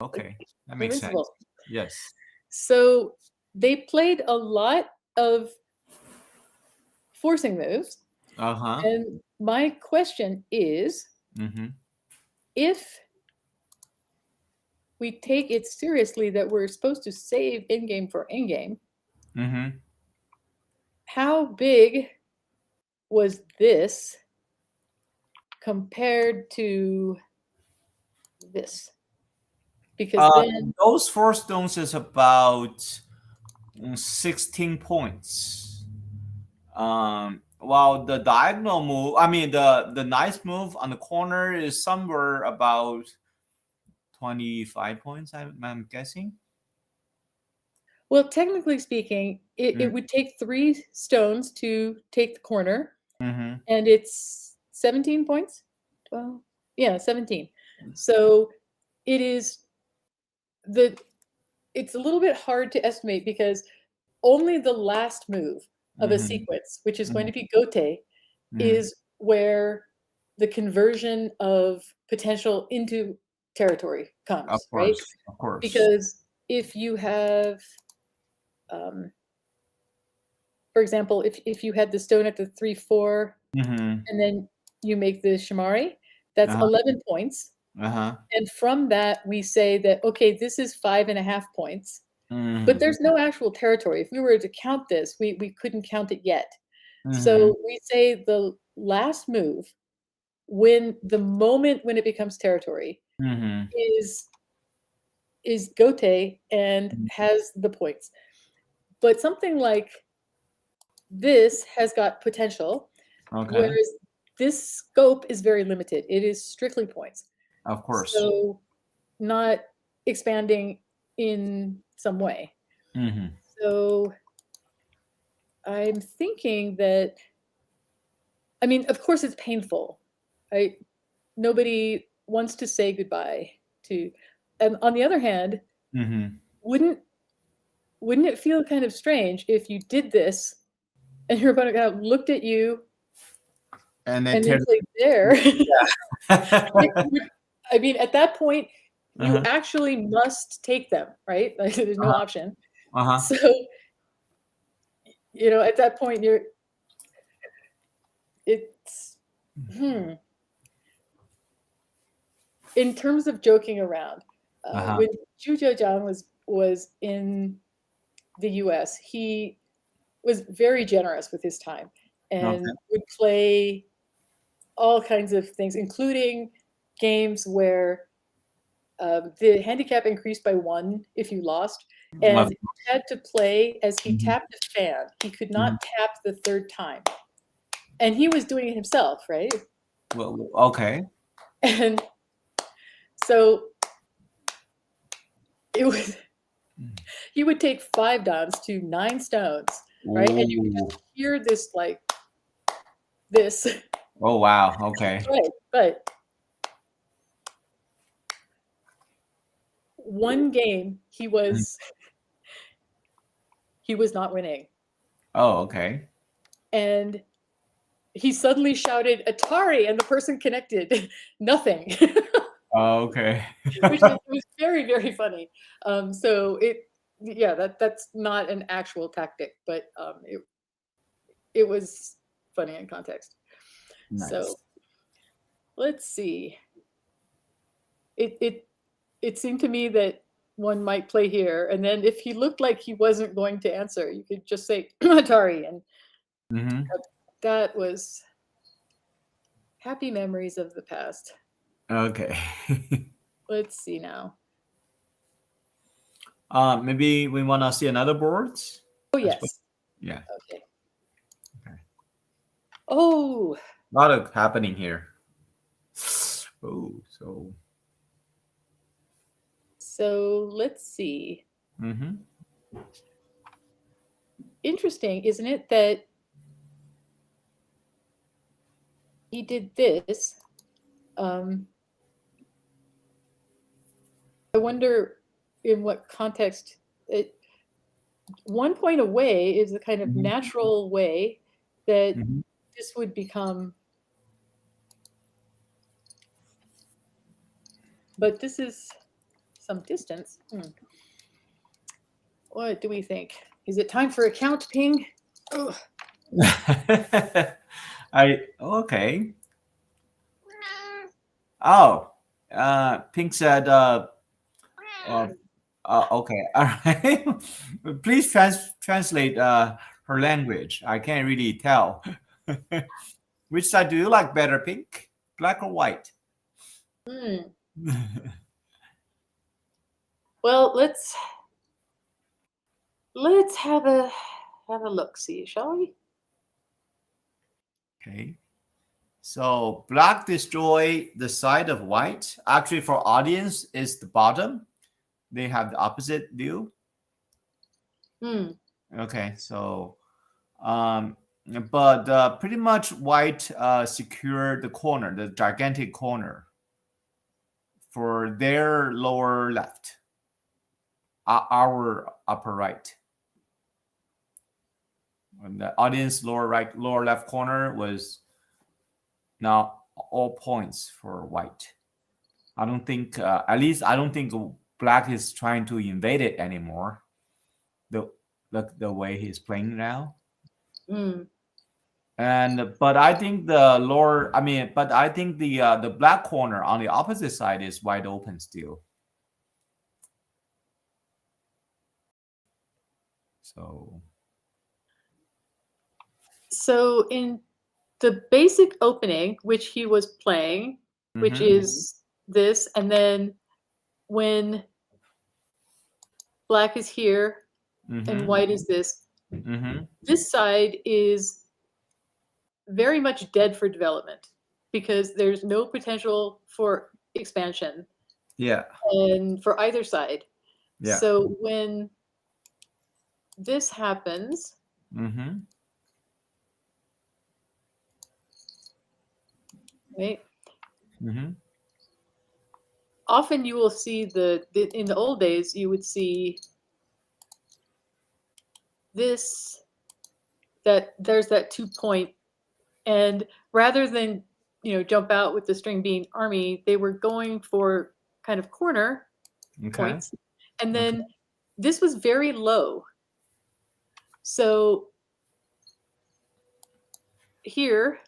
Okay. That makes sense. invincible. Yes. So they played a lot of forcing moves. Uh-huh. And my question is, Mhm. if we take it seriously that we're supposed to save in-game for in-game, Mhm. how big was this compared to this? Because Uh, then, those four stones is about 16 points. While the diagonal move, I mean the nice move on the corner is somewhere about 25 points. I'm guessing. well, technically speaking, it Mm. would take 3 stones to take the corner, Mm-hmm. and it's 17 points. 12, yeah, 17. So it is the it's a little bit hard to estimate because only the last move of a Mm-hmm. sequence, which is going Mm-hmm. to be gote, Mm. is where the conversion of potential into territory Of comes, right? course, of course. Because if you have, um, for example, if you had the stone at the 3-4, Mm-hmm. and then you make the shamari, that's Uh-huh. 11 points. Uh-huh. And from that, we say that, okay, this is 5.5 points. But Mm-hmm. there's no actual territory. If we were to count this, we couldn't count it yet. Mm-hmm. So we say the last move, when the moment when it becomes territory, Mm-hmm. is gote and has the points. But something like this has got potential, Okay. whereas this scope is very limited. It is strictly points. Of course. So not expanding in some way. Mm-hmm. So I'm thinking that, I mean, of course it's painful, right? Nobody wants to say goodbye to, and on the other hand, Mm-hmm. wouldn't wouldn't it feel kind of strange if you did this and your opponent kind of looked at you And they and then tell. played there? Like, uh-huh. I mean, at that point, you actually must take them, right? Like, there's no Uh-huh. option. Uh-huh. So, at that point, it's, hmm. In terms of joking around, Uh-huh. when Zhu Zhejiang was in the U.S., he was very generous with his time and Okay. would play all kinds of things, including games where the handicap increased by 1 if you lost, and Of- you had to play as he mhm. tapped a fan. He could Mhm. not tap the third time, and he was doing it himself, right? Well, okay. And so it was. He would take 5 dons to 9 stones, right? And you could Ooh. just hear this like this. Oh wow. Okay. But one game Mhm. he was not winning. Oh, okay. And he suddenly shouted Atari, and the person connected nothing. Oh, okay. which was very, very funny. So yeah, that's not an actual tactic, but it was funny in context. Nice. So let's see. It seemed to me that one might play here, and then if he looked like he wasn't going to answer, you could just say Atari, and Mm-hmm. that was happy memories of the past. Okay. Let's see now. Maybe we want to see another boards. Oh I suppose. yes. Yeah. Okay. Okay. Oh, A lot of happening here. Oh, so. so let's see. Mm-hmm. Interesting, isn't it, that he did this? I wonder in what context. One point away is the kind of Mm-hmm. natural way that Mm-hmm. this would become, but this is some distance. What do we think? Is it time for a count, Ping? Ugh. I okay. Oh, Pink said, uh, okay, all right. Please translate her language. I can't really tell. Which side do you like better, Pink? Black or white? Hmm. Well, let's have a look. See, shall we? Okay. So black destroy the side of white. Actually, for audience, is the bottom. They have the opposite view. Hmm. Okay, so um, but pretty much white secure the corner, the gigantic corner for their lower left, our upper right. And the audience lower right, lower left corner was now all points for white. I don't think, at least I don't think black is trying to invade it anymore. The the way he's playing now. Hmm. And but I think the lower, I mean, but I think the black corner on the opposite side is wide open still. So. So in the basic opening, which he was playing, which Mm-hmm. is this, and then when black is here and Mm-hmm. white is Mm-hmm. this side is very much dead for development because there's no potential for expansion Yeah. and for either side. Yeah. So when this happens, Mm-hmm. right, Mm-hmm. often you will see in the old days you would see this, that there's that 2 point, and rather than jump out with the string being army, they were going for kind of corner Okay. points, and Okay. then this was very low. So here,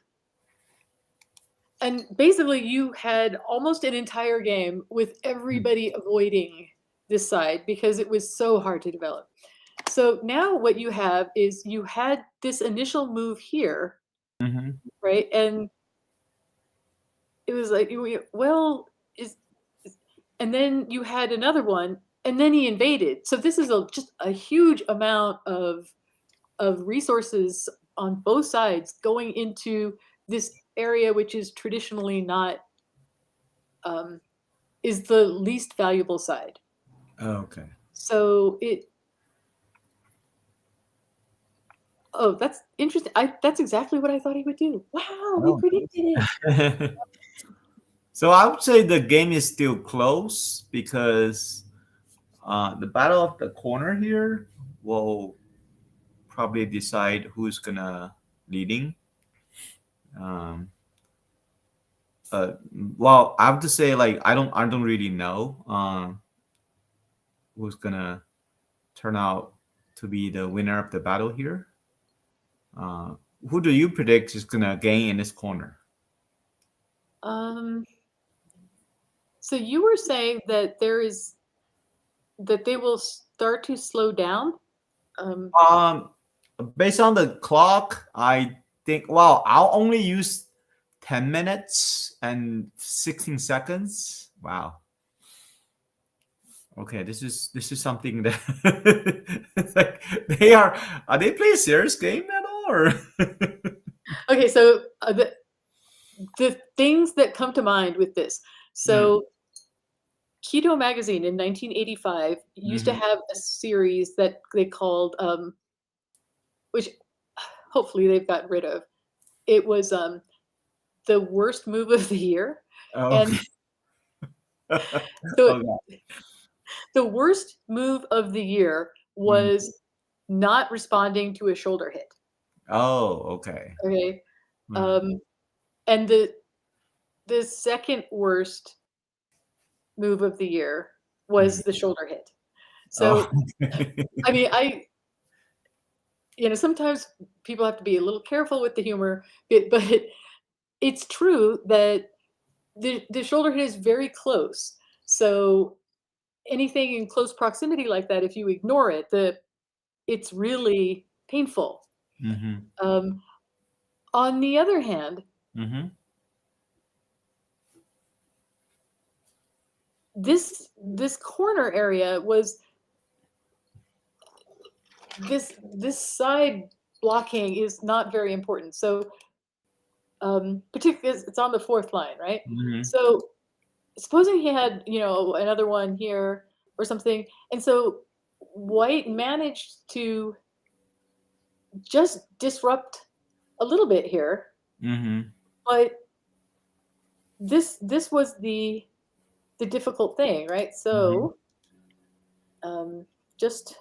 and basically you had almost an entire game with everybody avoiding this side because it was so hard to develop. So now what you have is you had this initial move here, Mm-hmm. right? And it was like, well, and then you had another one, and then he invaded. So this is just a huge amount of resources on both sides going into this area, which is traditionally not, is the least valuable side. Okay. So oh, that's interesting. That's exactly what I thought he would do. Wow, we Oh. predicted it. So I would say the game is still close because the battle of the corner here will probably decide who's gonna leading. Um, well, I have to say, like, I don't really know who's gonna turn out to be the winner of the battle here. Uh, who do you predict is gonna gain in this corner? So you were saying that they will start to slow down. Um, Based on the clock, I think. Well, I'll only use 10 minutes and 16 seconds. Wow. Okay, this is something that it's like are they playing a serious game at all or? Okay, so the things that come to mind with this. So Keto Magazine in 1985 used to have a series that they called, which hopefully they've got rid of. It was the worst move of the year, Oh, and so okay. the worst move of the year Mhm. was not responding to a shoulder hit. Oh, okay. Okay, Mhm. um, and the second worst move of the year Mhm. was the shoulder hit. Oh, So I mean, sometimes people have to be a little careful with the humor, but it's true that the shoulder hit is very close. So anything in close proximity like that, if you ignore it, it's really painful. Mhm. Um, on the other hand, Mhm. this corner area was this side blocking is not very important. So particularly it's on the fourth line, right? Mhm. So supposing he had, another one here or something, and so White managed to just disrupt a little bit here, Mhm. but this was the difficult thing, right? Mhm. So just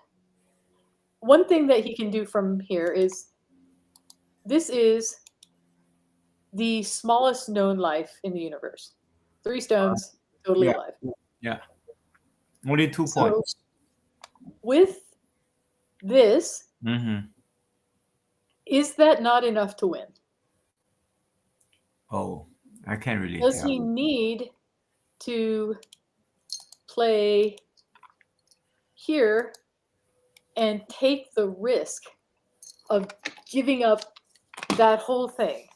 one thing that he can do from here is this is the smallest known life in the universe. 3 stones, totally Yeah. alive. Yeah. Only two So points. with this, Mhm. is that not enough to win? Oh, I can't really Does tell. he need to play here and take the risk of giving up that whole thing?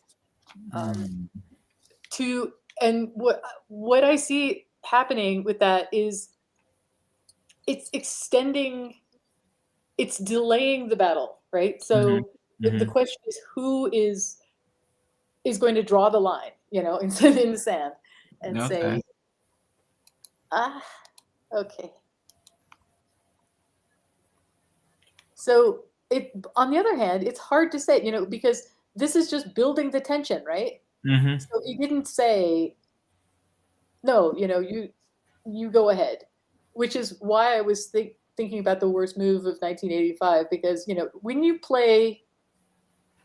Mm. To and what I see happening with that is it's extending, it's delaying the battle, right? Mhm. So the Mhm. question is who is going to draw the line, in the sand and Okay. say, ah, okay. So on the other hand, it's hard to say, because this is just building the tension, right? Mhm. So he didn't say, no, you go ahead, which is why I was thinking about the worst move of 1985, because, when you play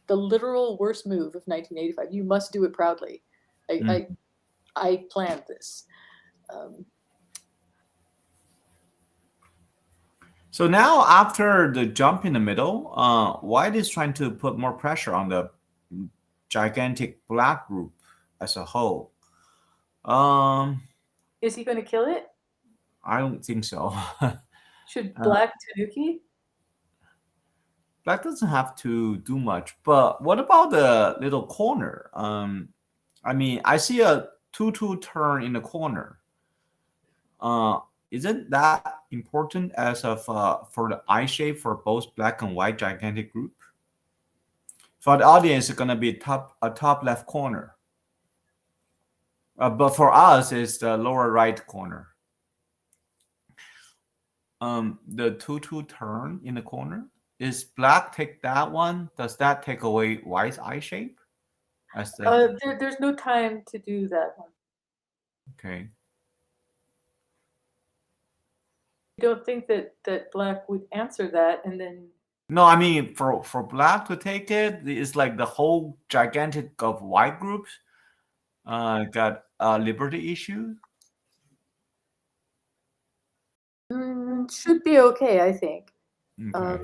the literal worst move of 1985, you must do it proudly. I, Mm. I, I planned this. Um, So now after the jump in the middle, White is trying to put more pressure on the gigantic black group as a whole. Um, is he going to kill it? I don't think so. Should uh, Black Tanuki? Black doesn't have to do much, but what about the little corner? I mean, I see a 2-2 turn in the corner. Uh, isn't that important as of for the eye shape for both black and white gigantic group? For the audience, it's gonna be top left corner. But for us, it's the lower right corner. The 2-2 turn in the corner. Is black take that one? Does that take away white's eye shape? As the There's no time to do that one. okay. I don't think that Black would answer that, and then No, I mean for black to take it, it's like the whole gigantic of white groups. Got liberty issue. Should be okay, I think. Okay.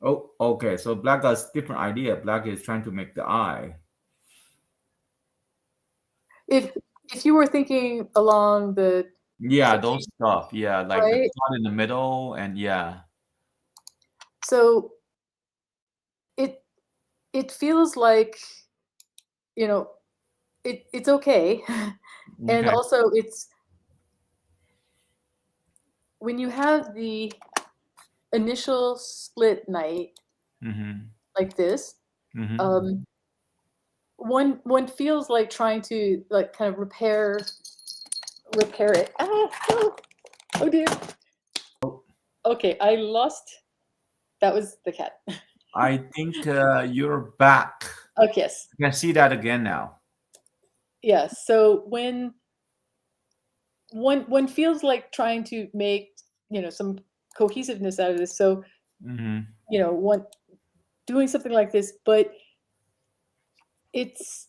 Oh, okay. So black has different idea. Black is trying to make the eye. If you were thinking along the Yeah, those stuff. Yeah, like the right, dot in the middle, and yeah. so it it feels like you know it's okay, and Okay. also it's when you have the initial split night Mm-hmm. like this, Mm-hmm. um, one feels like trying to like kind of repair it. Ah, oh, oh dear. Okay, I lost. That was the cat. I think you're back. Okay, yes, You can see that again now. yes. So when one feels like trying to make some cohesiveness out of this. So Mm-hmm. one doing something like this, but it's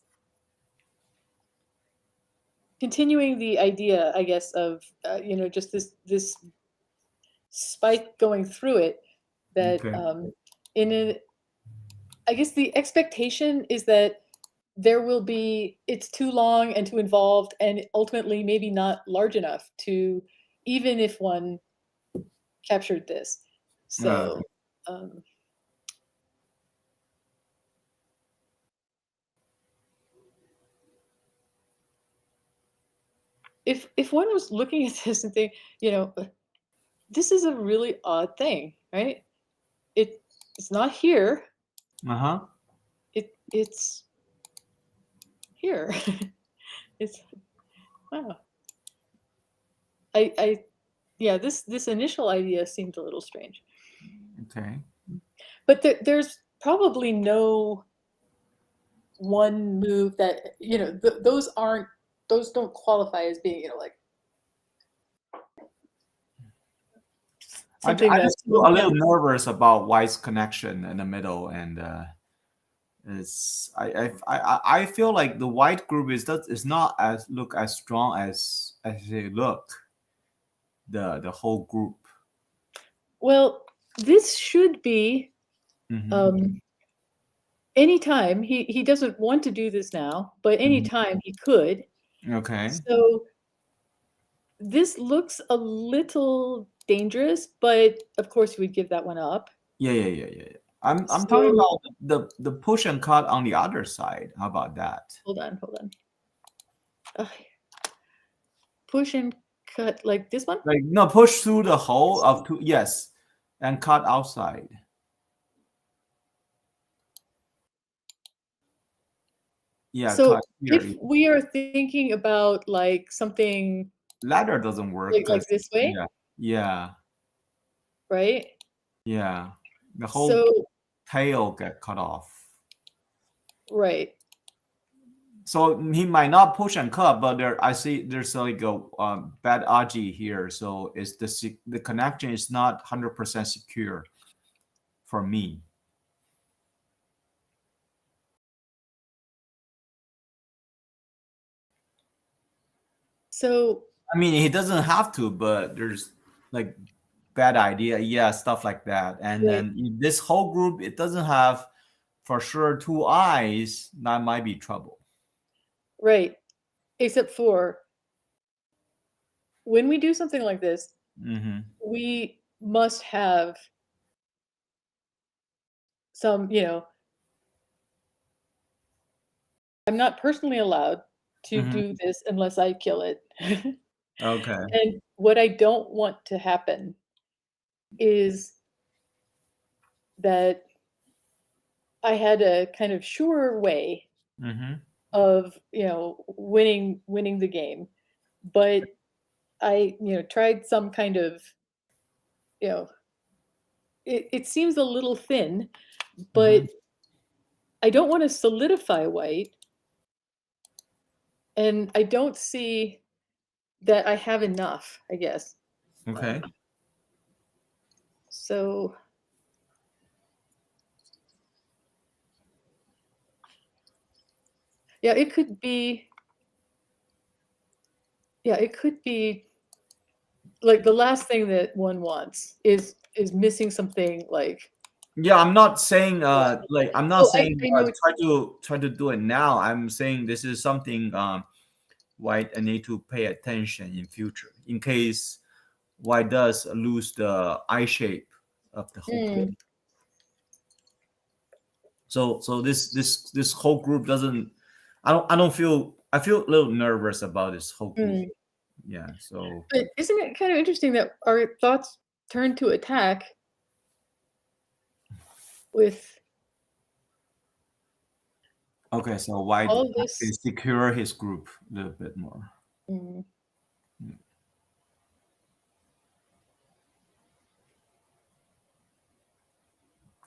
continuing the idea, I guess, of just this spike going through it. That Okay. in a, I guess the expectation is that there will be it's too long and too involved and ultimately maybe not large enough to even if one captured this. So um, if one was looking at this and think, this is a really odd thing, right? It's not here. Uh-huh. It's here. It's wow. I yeah, this initial idea seemed a little strange. Okay. But there's probably no one move that those don't qualify as being like something I that just feel one a little can. nervous about White's connection in the middle, and it's I feel like the White group is not as look as strong as they look. The whole group. Well, this should be Mm-hmm. um anytime he doesn't want to do this now, but Mm-hmm. anytime he could. Okay. So this looks a little dangerous, but of course we'd give that one up. Yeah. I'm talking So about the push and cut on the other side. How about that? hold on. Ugh. Push and cut like this one. Like no, push through the hole of two. Yes, and cut outside. Yeah, So cut here. if we are thinking about like something Ladder doesn't work like because this way, yeah, yeah, right? yeah. The whole So tail get cut off. right, So he might not push and cut, but there I see there's like a bad aji here. So it's the connection is not 100% secure for me. so I mean, he doesn't have to, but there's like bad idea, yeah, stuff like that. And right, then this whole group, it doesn't have for sure two eyes. That might be trouble. right. Except for when we do something like this, Mm-hmm. we must have some, I'm not personally allowed to Mm-hmm. do this unless I kill it. Okay. And what I don't want to happen is that I had a kind of sure way Mm-hmm. of, winning the game, but I, tried some kind of, you know, it seems a little thin, but Mm-hmm. I don't want to solidify white, and I don't see that I have enough, I guess. Okay. So Yeah, it could be. Yeah, it could be like the last thing that one wants is missing something like. Yeah, I'm not saying like I'm not Oh, saying I know. try to do it now. I'm saying this is something white I need to pay attention in future in case white does lose the eye shape of the whole Mm, plate. So this whole group doesn't. I don't feel. I feel a little nervous about this whole group. mm. Yeah. So But isn't it kind of interesting that our thoughts turn to attack with okay. So white all can this? secure his group a little bit more. Mm,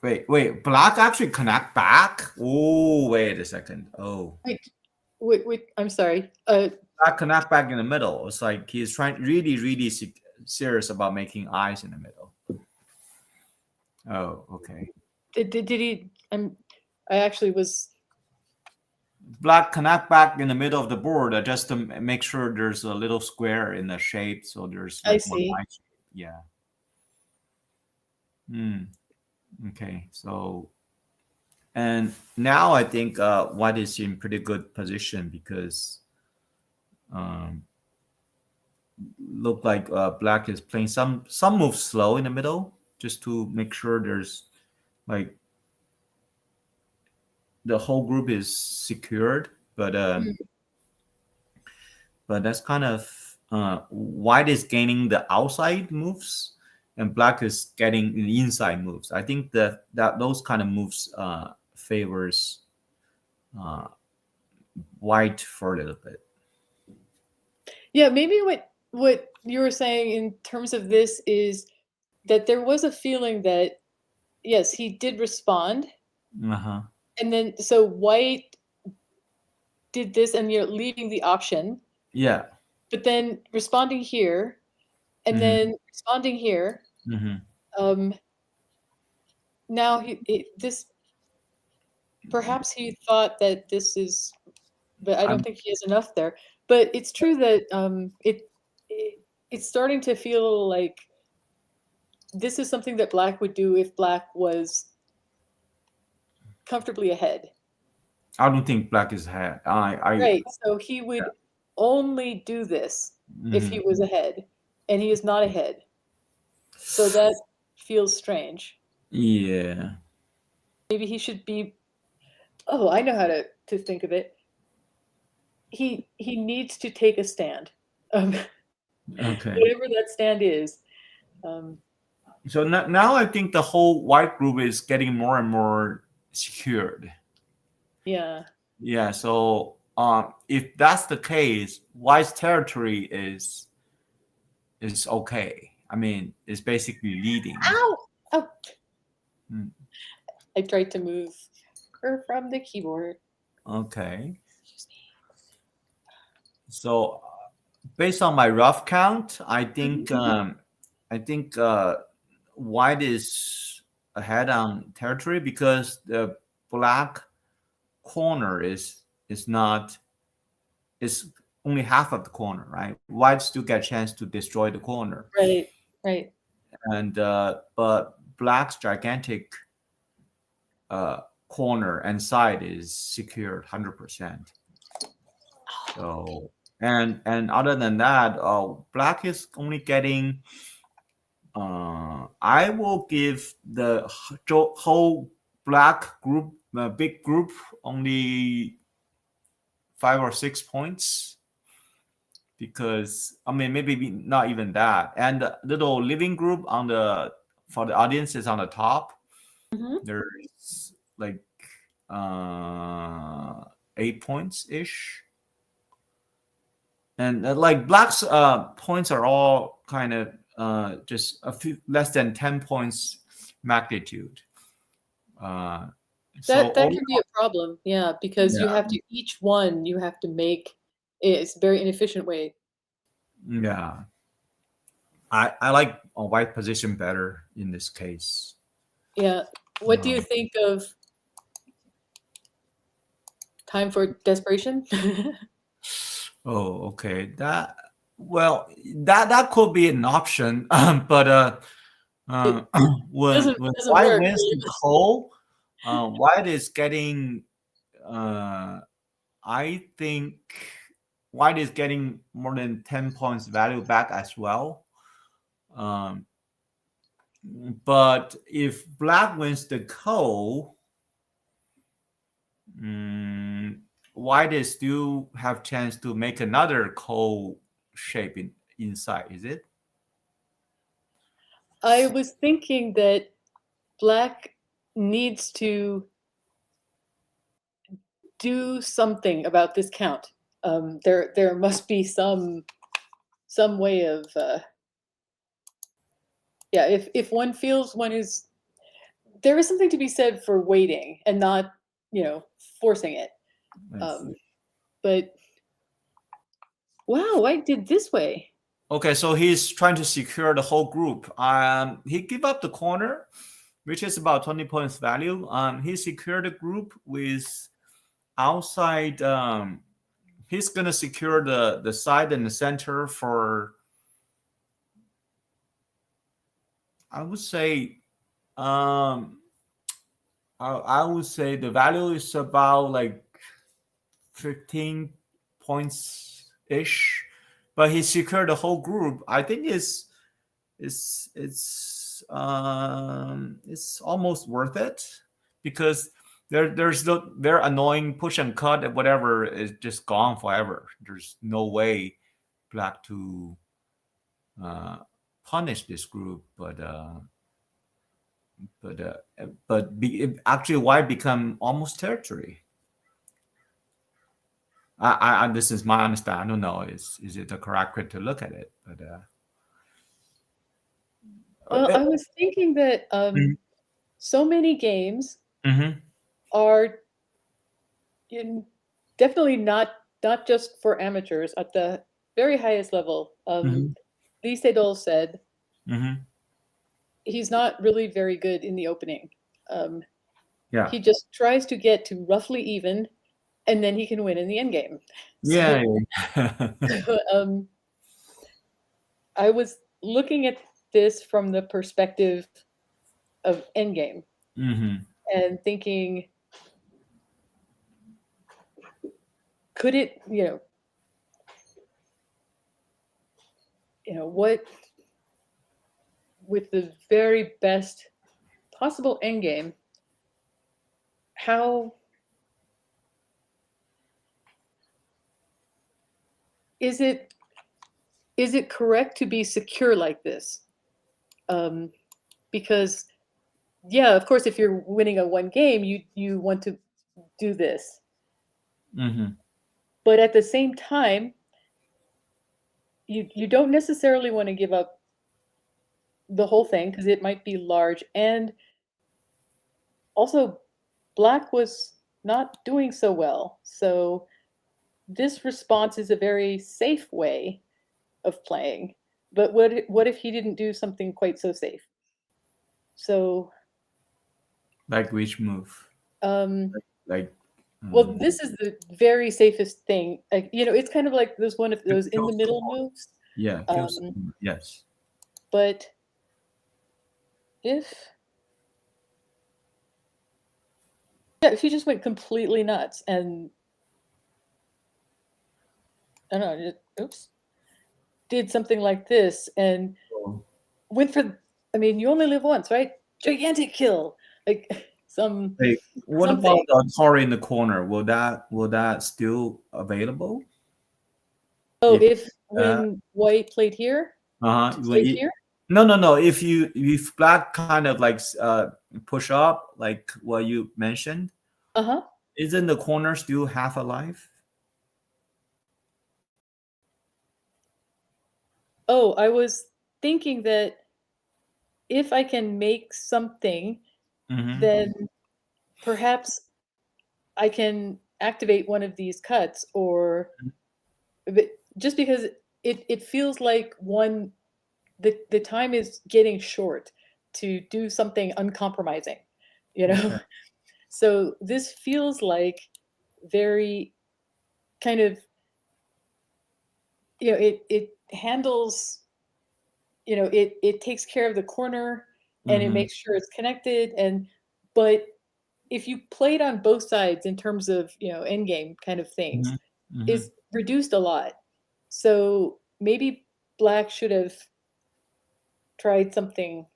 Wait. Black actually connect back. Oh, wait a second. Oh, wait, wait. I'm sorry. black connect back in the middle. It's like he's trying really serious about making eyes in the middle. Oh, okay. Did he? I actually was. Black connect back in the middle of the board just to make sure there's a little square in the shape, so there's I like more see. eye shape. Yeah. Hmm. Okay. So and now I think white is in pretty good position because um, look like black is playing some moves slow in the middle just to make sure there's like the whole group is secured. Mm, But that's kind of white is gaining the outside moves and black is getting the inside moves. I think that those kind of moves favors uh, white for a little bit. yeah, maybe what you were saying in terms of this is that there was a feeling that yes, he did respond, Uh-huh. and then so white did this, and you're leaving the option, Yeah. but then responding here, and Hmm. then responding here. Hmm. Um, now this perhaps he thought that this is, but I don't I'm think he has enough there. But it's true that it's starting to feel like this is something that Black would do if Black was comfortably ahead. I don't think black is ahead. I Right. So he would only do this if he Mhm. was ahead, and he is not ahead. So that feels strange. Yeah. Maybe he should be. Oh, I know how to think of it. He needs to take a stand, Okay. whatever that stand is. Um, So now I think the whole white group is getting more and more secured. yeah. Yeah, so if that's the case, White's territory is okay. I mean, it's basically leading. Ow! Oh, Mm, I tried to move her from the keyboard. okay. So based on my rough count, I think White is ahead on territory because the black corner is not is only half of the corner, right? White still get a chance to destroy the corner, Right, right. and but black's gigantic uh, corner and side is secured 100%. So and other than that, black is only getting. I will give the whole black group, big group, only 5 or 6 points because I mean maybe not even that. And the little living group on the for the audience is on the top. Mhm. There's like 8 points ish, and like black's points are all kind of just a few less than 10 points magnitude. Uh, so That all, can be a problem, yeah, because you yeah, have to each one you have to make it's a very inefficient way. yeah. I like a white position better in this case. Yeah. What do you Um, think of Time for desperation. Oh, okay. That could be an option, but It when doesn't White work. wins the coal, White is getting. Uh, I think White is getting more than 10 points value back as well. Um, but if Black wins the coal, White is still have chance to make another coal shape inside. Is it? I was thinking that Black needs to do something about this count. There must be some way of yeah. If one feels one is, there is something to be said for waiting and not, forcing it. But wow, I did this way. Okay, so he's trying to secure the whole group. He give up the corner, which is about 20 points value. He secured the group with outside. He's gonna secure the side and the center for. I would say, I would say the value is about like 15 points ish, but he secured the whole group. I think it's almost worth it because there's no their annoying push and cut and whatever is just gone forever. There's no way Black to uh, punish this group, actually White become almost territory. This is my understanding. I don't know is it the correct way to look at it, but Well, I was thinking that so many games mm-hmm. are definitely not just for amateurs at the very highest level. Mm-hmm. Lee Sedol said Mm-hmm. he's not really very good in the opening. Yeah. He just tries to get to roughly even, and then he can win in the end game. Yeah. So, I was looking at this from the perspective of Endgame mm-hmm. and thinking, could it, what with the very best possible endgame, how is it correct to be secure like this? Because yeah, of course, if you're winning a one game, you want to do this, Mm-hmm. but at the same time, you don't necessarily want to give up the whole thing because it might be large, and also Black was not doing so well, so this response is a very safe way of playing. But what if he didn't do something quite so safe? So Like which move? um Like well, this is the very safest thing. Like, it's kind of like those one of those in the middle moves. yeah, kills. Um, Yes. but if yeah, if he just went completely nuts and I don't know, oops, did something like this and went for, I mean, you only live once, right? Gigantic kill, like Hey, what about something. the Tori in the corner? Will that still available? Oh, If if when White played here to when take here. no, if Black kind of like push up like what you mentioned, Uh-huh. isn't the corner still half alive? Oh, I was thinking that if I can make something, Mm-hmm. then perhaps I can activate one of these cuts, or but just because it feels like the time is getting short to do something uncompromising, you know. Okay. So this feels like very kind of, it handles, it takes care of the corner and it makes sure it's connected. But if you played on both sides in terms of, endgame kind of things, is reduced a lot. So maybe black should have tried something,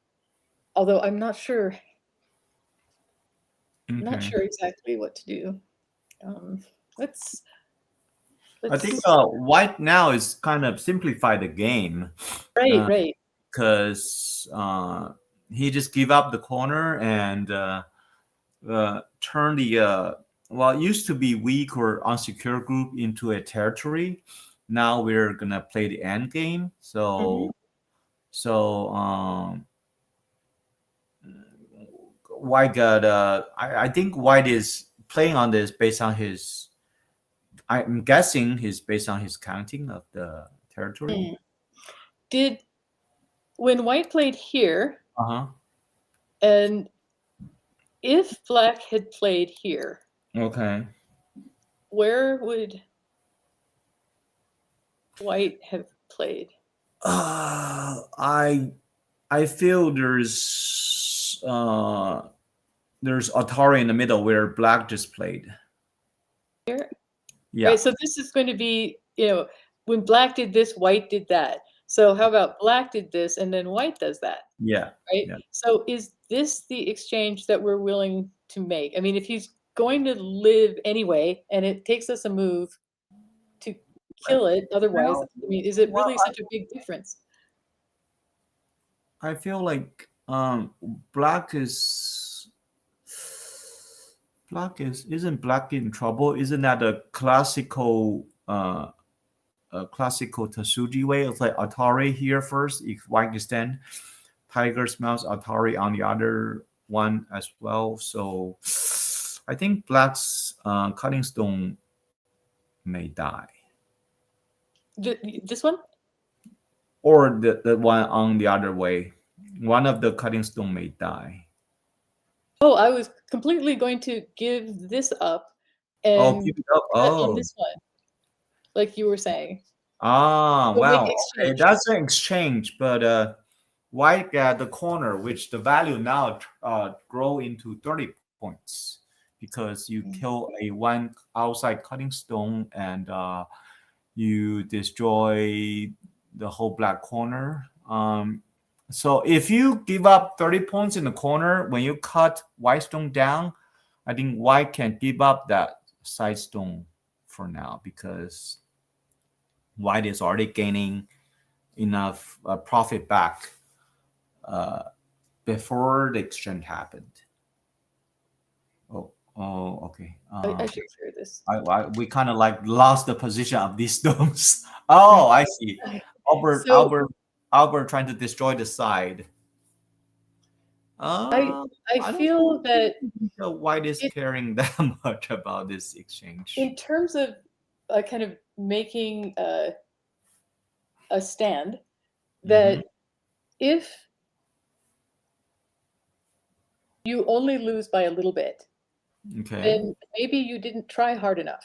although I'm not sure. Not sure exactly what to do. Let's I think let's white now is kind of simplify the game right. because he just give up the corner and turn the well, it used to be weak or unsecure group into a territory. Now we're gonna play the end game. Mhm. So white got I think white is playing on this based on his, I'm guessing he's based on his counting of the territory. Did when white played here, Uh-huh. and if black had played here, Okay. where would white have played? I feel there's Atari in the middle where black just played. Here, Yeah. right? So this is going to be, when black did this, white did that. So how about black did this and then white does that, Yeah. right? Yeah. So is this the exchange that we're willing to make? I mean, if he's going to live anyway, and it takes us a move to kill it, otherwise, Well, I mean, is it well, really such a big difference? I feel like black is isn't black in trouble? Isn't that a classical Tasuji way? It's like Atari here first, if white extend, Tiger smells Atari on the other one as well. So I think black's cutting stone may die, This one? or the one on the other way. One of the cutting stone may die. Oh, I was completely going to give this up Oh, and keep it up. cut on Oh, this one, like you were saying. So make well, okay, exchange. that's an exchange, but white at the corner, which the value now grow into 30 points because you kill a one outside cutting stone and you destroy the whole black corner. So if you give up 30 points in the corner, when you cut white stone down, I think white can give up that side stone for now because white is already gaining enough profit back uh, before the exchange happened. Okay. I should clear this. We kind of like lost the position of these stones. Oh, I see. Albert, So Albert, Albert trying to destroy the side. I I I don't feel that think the white is it, caring that much about this exchange. in terms of kind of making a stand, Hmm. that if you only lose by a little bit, Okay. then maybe you didn't try hard enough.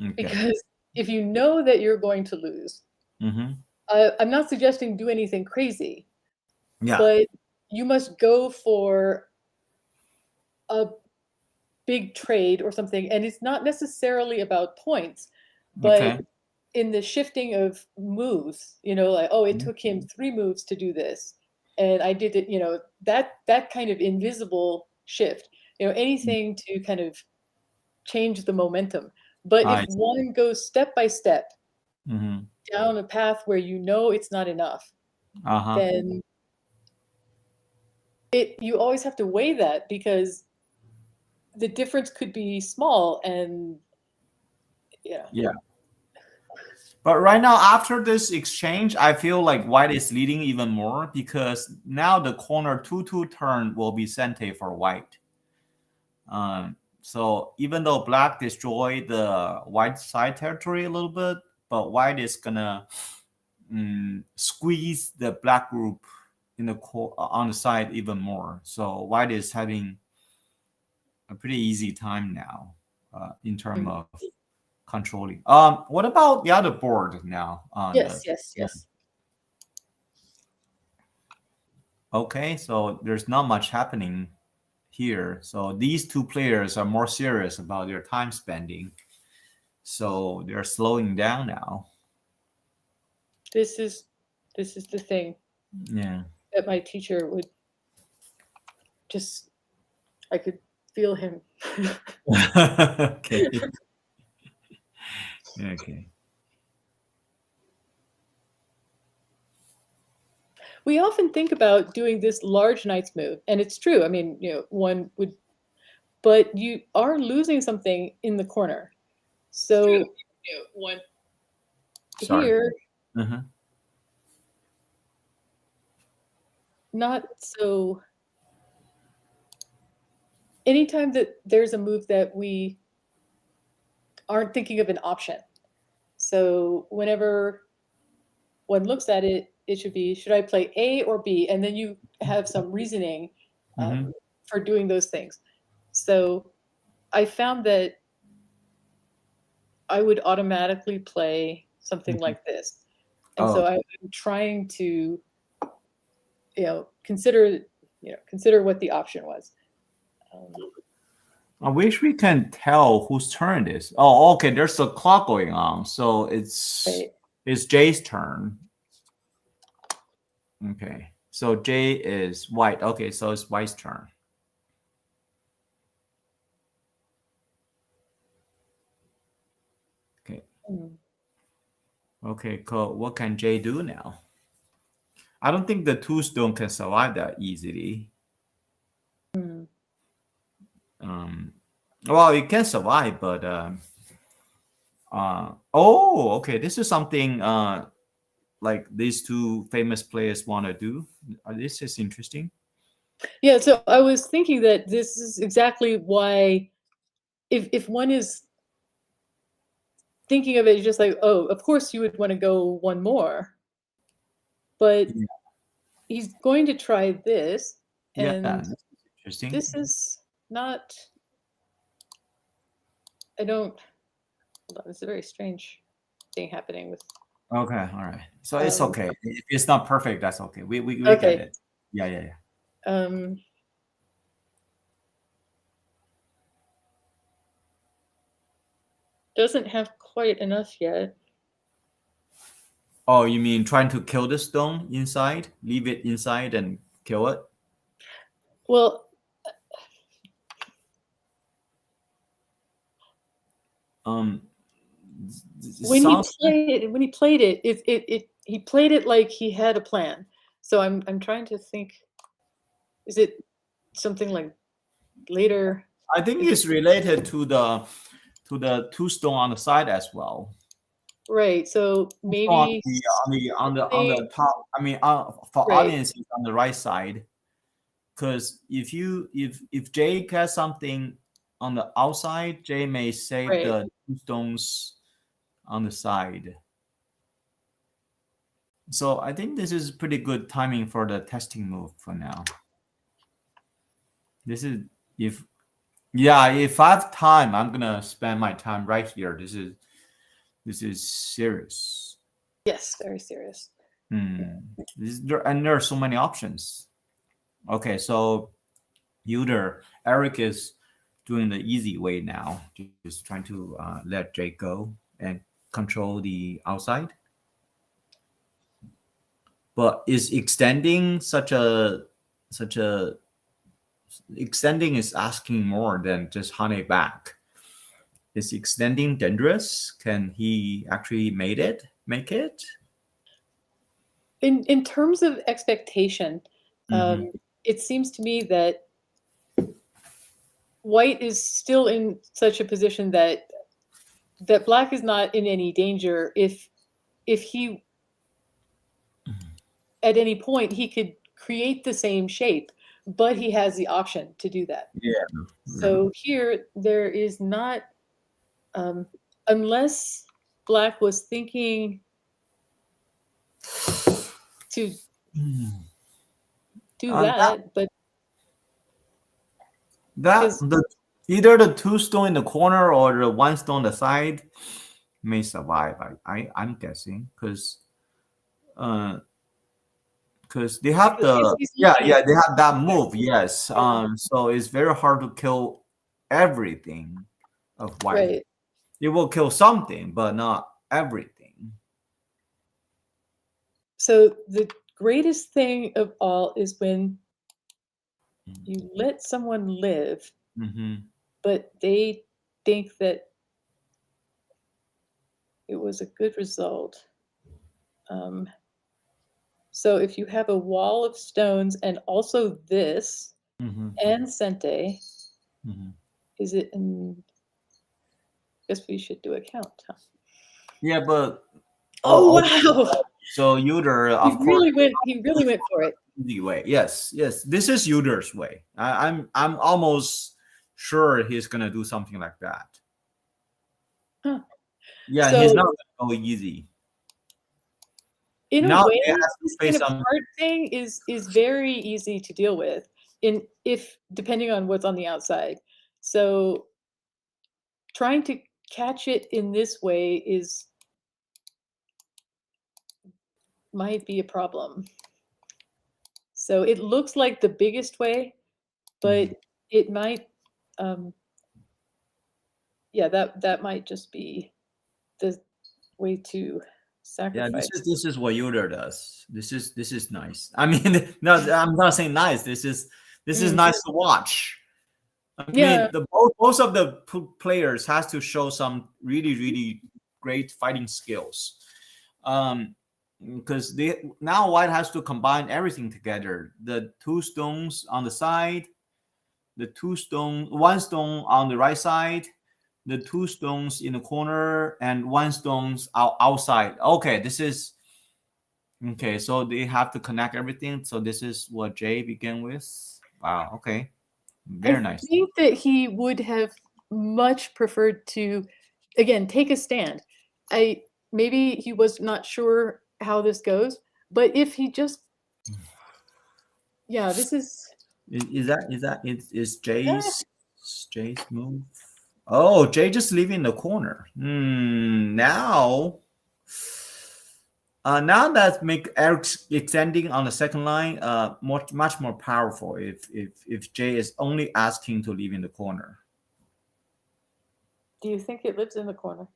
Okay. Because if you know that you're going to lose, Hmm. I'm not suggesting do anything crazy, Yeah. but you must go for a big trade or something. And it's not necessarily about points, but Okay. in the shifting of moves, like, oh, it took him 3 moves to do this. And I did it, that kind of invisible shift, anything to kind of change the momentum. But if I. one goes step by step Mm-hmm. down a path where it's not enough, Uh-huh. then you always have to weigh that because the difference could be small and yeah. Yeah. But right now, after this exchange, I feel like white is leading even more because now the corner 2-2 turn will be sente for white. So even though black destroyed the white side territory a little bit, but white is gonna squeeze the black group in the on the side even more. So white is having a pretty easy time now. in terms Mm. of controlling. What about the other board now? Yes, yes, yes. Okay, so there's not much happening here. So these two players are more serious about their time spending. So they're slowing down now. This is the thing Yeah. that my teacher would just, I could feel him. Okay. Okay. We often think about doing this large knight's move, and it's true. I mean, one would, but you are losing something in the corner. So one Sorry. here, Uh-huh. not so. Anytime that there's a move that we aren't thinking of an option. So whenever one looks at it, it should be, should I play A or B? And then you have some reasoning Mm-hmm. for doing those things. So I found that I would automatically play something Mm-hmm. like this. And Oh, so I'm trying to, consider, consider what the option was. Um, I wish we can tell whose turn it is. Oh, okay. There's a clock going on, so right. it's Jay's turn. Okay, so Jay is white. Okay, so it's white's turn. Okay. Mm. Okay, cool. What can Jay do now? I don't think the two stone can survive that easily. Mm. Um, well, it can survive, but oh, okay. This is something like these two famous players want to do. This is interesting. Yeah, so I was thinking that this is exactly why, if one is thinking of it just like, oh, of course you would want to go one more, but Yeah, he's going to try this, yeah, and this is interesting. this is not, I don't, hold on, it's a very strange thing happening with, Okay, all right. So it's um, okay. If it's not perfect, that's okay. We get okay, it. Yeah, yeah, yeah. um, doesn't have quite enough yet. Oh, you mean trying to kill the stone inside? Leave it inside and kill it? Well, Um, it when he sounds. played it, he played it like he had a plan. So I'm trying to think, is it something like later? I think Is it it's related to the two stone on the side as well. right? So Two stone on maybe the on something, the top. I mean, for right, audiences on the right side. Because if Jay has something on the outside, Jay may save right. the two stones on the side. So I think this is pretty good timing for the testing move for now. This is if yeah, if I have time, I'm gonna spend my time right here. This is serious. Yes, very serious. And there are so many options. Okay, so Yoder, Eric is doing the easy way now, just trying to let Jake go and control the outside. But is extending such a extending is asking more than just honey back. Is extending dangerous? Can he actually make it? In terms of expectation, Mm-hmm. it seems to me that white is still in such a position that black is not in any danger. If he, at any point, he could create the same shape, but he has the option to do that. Yeah. Yeah. So here there is not, um, unless black was thinking to do That that, but that because the Either the 2 stone in the corner or the 1 stone on the side may survive. I'm guessing because they have Because the he's looking they have that at move. Yes. yeah. So it's very hard to kill everything of white. Right. It will kill something, but not everything. So the greatest thing of all is when you let someone live, but they think that it was a good result. So if you have a wall of stones and also this and Sente, is it in? Guess we should do a count, huh? Yeah, but Oh oh, wow! so Yoder, He of course, really went. He really went for it. easy way. Yes, yes. This is Yoder's way. I'm almost sure he's gonna do something like that. Huh. Yeah, he's So not gonna go easy. in a Now way, he has to this kind face of some. heart thing is very easy to deal with, in if depending on what's on the outside. So trying to catch it in this way is might be a problem. So it looks like the biggest way, but it might, yeah, that might just be the way to Yeah, sacrifice. this is what Yoder does. This is nice. I mean, no, I'm not saying nice. This is Mm. nice to watch. I Yeah, mean, the most of the players has to show some really great fighting skills. Because they now white has to combine everything together. The 2 stones on the side, the 1 stone on the right side, the 2 stones in the corner, and 1 stones outside. Okay, this is okay. So they have to connect everything. So this is what Jay began with. Wow. Okay. I Very nice. think that he would have much preferred to, again, take a stand. I maybe he was not sure how this goes, but if he just, yeah, this is Is ah, Jay's move? Oh, Jay just leaving the corner. Now, now that make Eric's extending on the second line, much more powerful. If Jay is only asking to leave in the corner. do you think it lives in the corner?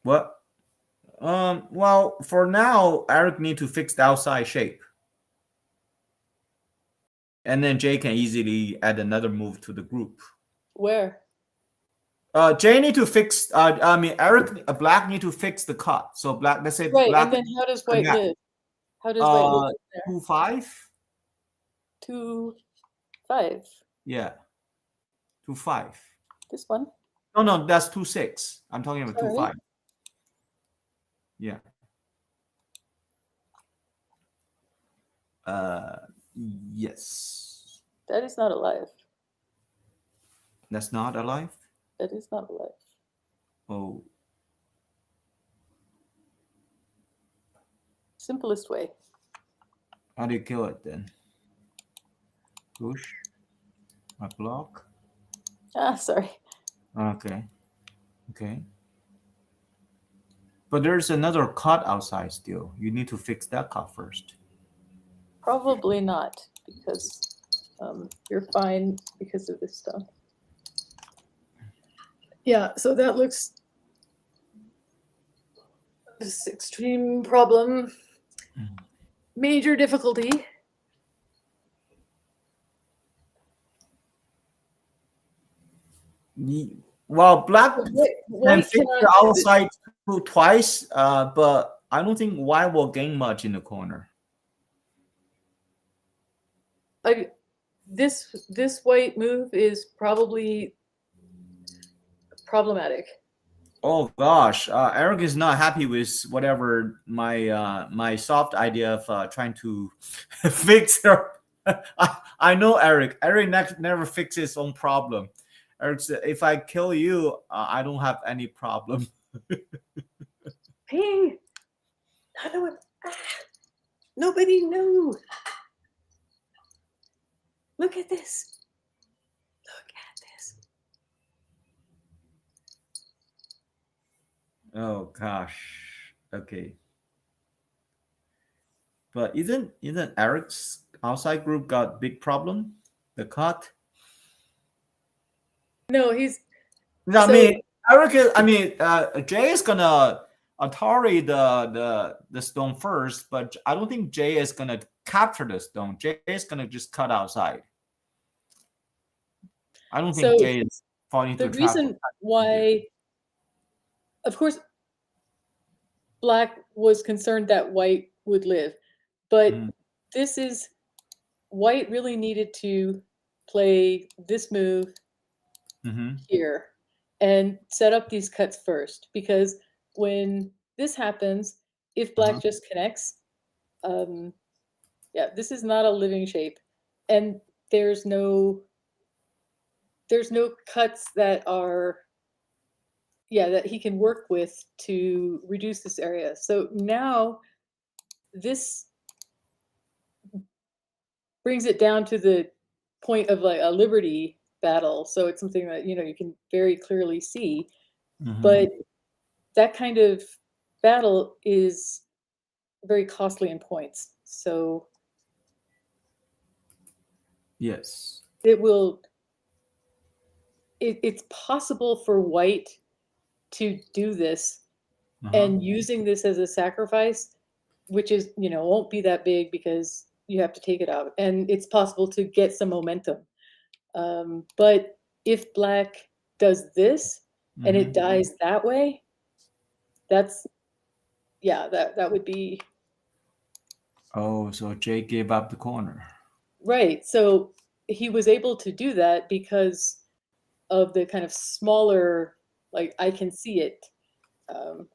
What? Well, for now, Eric need to fix the outside shape, and then Jay can easily add another move to the group. Where? Jay need to fix. I mean, Eric, Black need to fix the cut. So Black, let's say Right, and Black then how does white connect. live? How does white live there? 2-5. 2-5. Yeah, 2-5. This one. No, that's 2-6. I'm talking about Sorry. 2-5. Yeah. Uh, yes. That is not alive. That's not alive. That is not alive. Oh, Simplest way. how do you kill it then? Push. A block. Ah, sorry. Okay. Okay. But there's another cut outside still. You need to fix that cut first. Probably not, because you're fine because of this stuff. Yeah, so that looks this extreme problem, major difficulty. Well, Black can White fix cannot the do this. outside twice, but I don't think White will gain much in the corner. This white move is probably problematic. Oh gosh, Eric is not happy with whatever my soft idea of trying to fix her. I know Eric. Eric never fixes his own problem. Eric said, "If I kill you, I don't have any problem." Ping! I know it. Ah, nobody knew. Look at this. Look at this. Oh gosh. Okay. But isn't Eric's outside group got big problem? The cut. No, he's No, I mean so Eric is. I mean Jay is gonna Atari the stone first, but I don't think Jay is gonna capture the stone. Jay is gonna just cut outside. I don't think so Jay is falling into the a trap reason here. why, of course, Black was concerned that White would live, but Mm, this is White really needed to play this move mm-hmm. here and set up these cuts first, because when this happens, if Uh-huh. Black just connects, um, yeah, this is not a living shape, and there's no there's no cuts that are, yeah, that he can work with to reduce this area. So now this brings it down to the point of like a liberty battle. So it's something that, you know, you can very clearly see. Mm-hmm. But that kind of battle is very costly in points. So Yes. it will, it's possible for White to do this, Uh-huh. and using this as a sacrifice, which is, you know, won't be that big because you have to take it out. And it's possible to get some momentum. But if Black does this and it Mm-hmm. dies that way, that's, yeah, that would be Oh, so Jay gave up the corner. right. So he was able to do that because of the kind of smaller, like I can see it, um,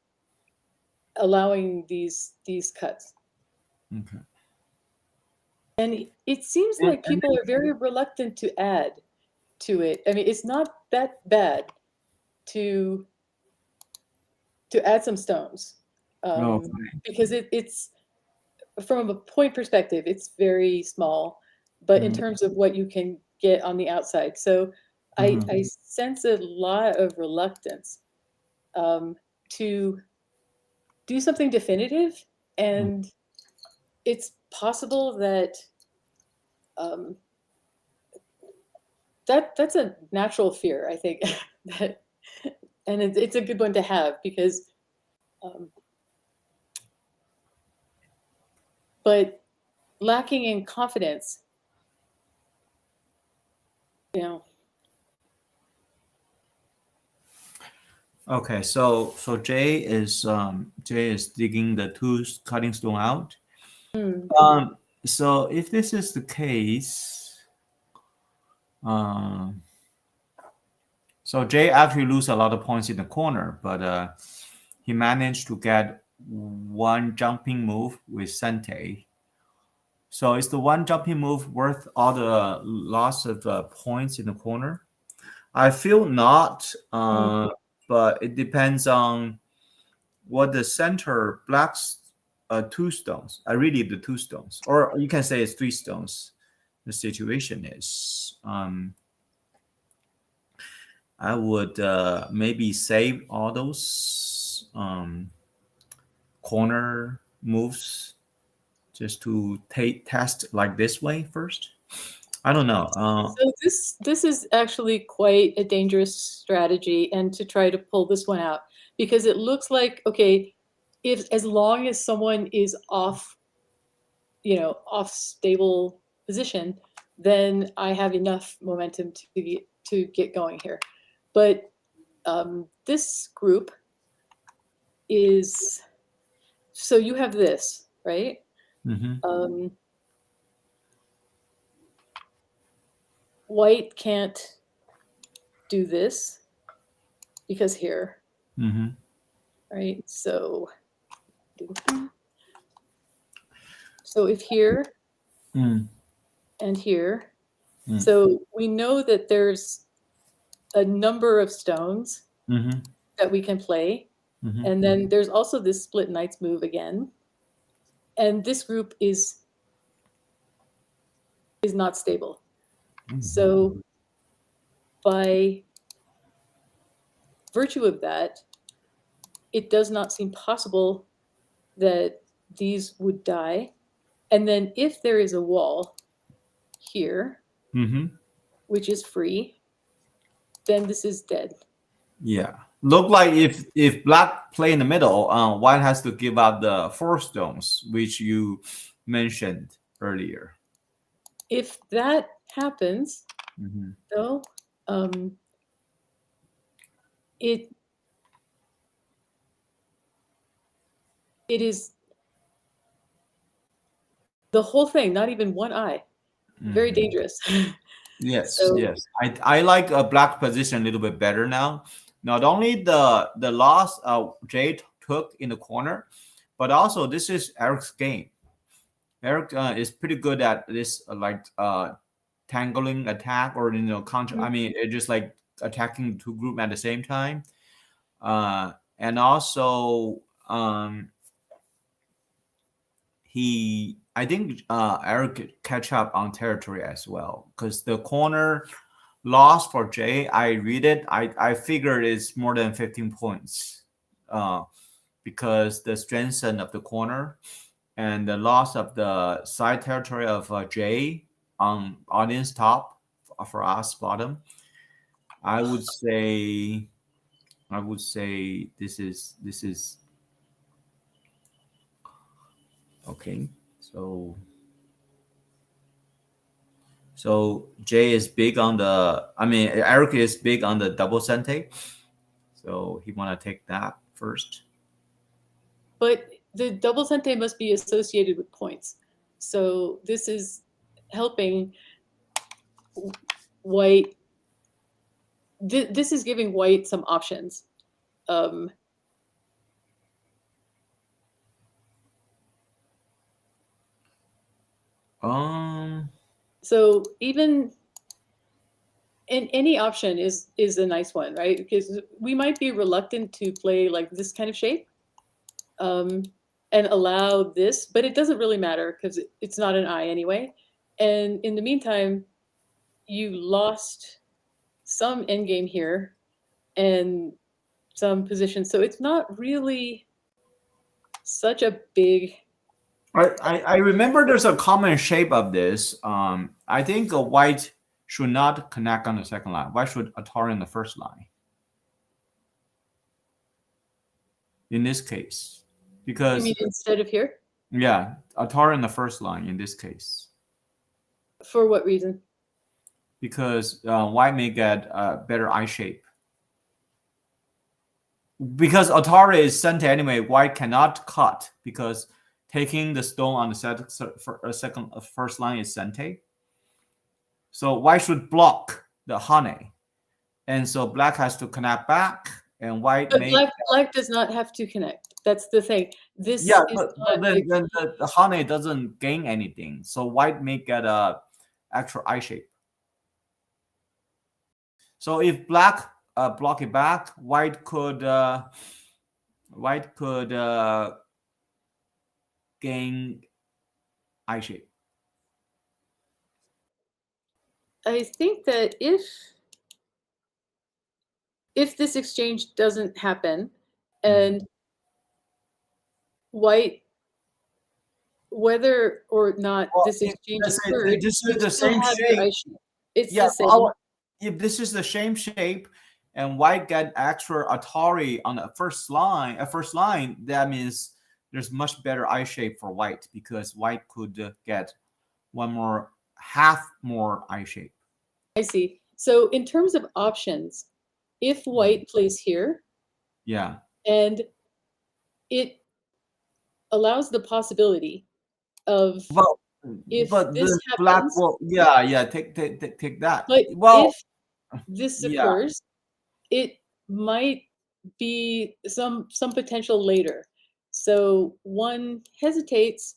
allowing these cuts. Okay. And it seems And, like people are very reluctant to add to it. I mean, it's not that bad to add some stones, oh, because it's from a point perspective, it's very small, but in mm-hmm. terms of what you can get on the outside. So Mm-hmm. I sense a lot of reluctance, to do something definitive, and it's possible that, um, that's a natural fear, I think, that, and it's a good one to have because, um, but lacking in confidence, you know. Okay, so Jay is digging the two cutting stone out. Mm, So if this is the case, um, so Jay actually lose a lot of points in the corner, but he managed to get one jumping move with Sente. So is the one jumping move worth all the loss of points in the corner? I feel not, mm, but it depends on what the center black's two stones. I really the two stones, or you can say it's three stones. The situation is, I would maybe save all those corner moves just to take test like this way first. I don't know. so this is actually quite a dangerous strategy, and to try to pull this one out, because it looks like, okay, if as long as someone is off, you know, off stable position, then I have enough momentum to get going here. But this group is, so you have this, right? Mhm, Um, White can't do this because here, mhm, right? So if here mm, and here, mm, so we know that there's a number of stones mhm, that we can play. mhm, And then there's also this split knights move again. And this group is not stable. mhm. So by virtue of that, it does not seem possible that these would die. And then if there is a wall here, which is free, then this is dead. Yeah. Look like if black play in the middle, white has to give up the 4 stones, which you mentioned earlier. If that happens, though, it is the whole thing, not even one eye. Very dangerous. Yes, So, yes. I like a black position a little bit better now. Not only the loss Jade took in the corner, but also this is Eric's game. Eric is pretty good at this tangling attack or counter. I mean, it just like attacking two group at the same time. And also I think Eric could catch up on territory as well because the corner loss for Jay, I read it. I figured it's more than 15 points because the strengthen of the corner and the loss of the side territory of Jay on audience top for us bottom. I would say this is okay. So Jay is big on the. I mean, Eric is big on the double sente, so he want to take that first. but the double sente must be associated with points. So this is helping white. This is giving white some options. So even any option is a nice one, right? Because we might be reluctant to play like this kind of shape and allow this, but it doesn't really matter because it's not an eye anyway. And in the meantime, you lost some endgame here and some position. So it's not really such a big. I remember there's a common shape of this. I think a white should not connect on the second line. White should Atari in the first line. In this case, because You mean instead of here? yeah, Atari in the first line in this case. For what reason? Because white may get a better eye shape. Because Atari is sent anyway, white cannot cut because taking the stone on the first line is sente. So white should block the honey, and so black has to connect back, and white But may. black does not have to connect. That's the thing. This Yeah, is but not then the honey doesn't gain anything, so white may get a actual eye shape. So if black block it back, white could gain eye shape. I think that if this exchange doesn't happen and white, whether or not this exchange occurred, this you is the still same have your shape. eye shape. It's Yeah, the same. if this is the same shape and white get extra Atari on the first line, that means there's much better eye shape for white because white could get half more eye shape. I see. So in terms of options, if white plays here, yeah, and it allows the possibility of if but this the black happens, will take that. but Well, if this yeah, occurs, it might be some potential later. So one hesitates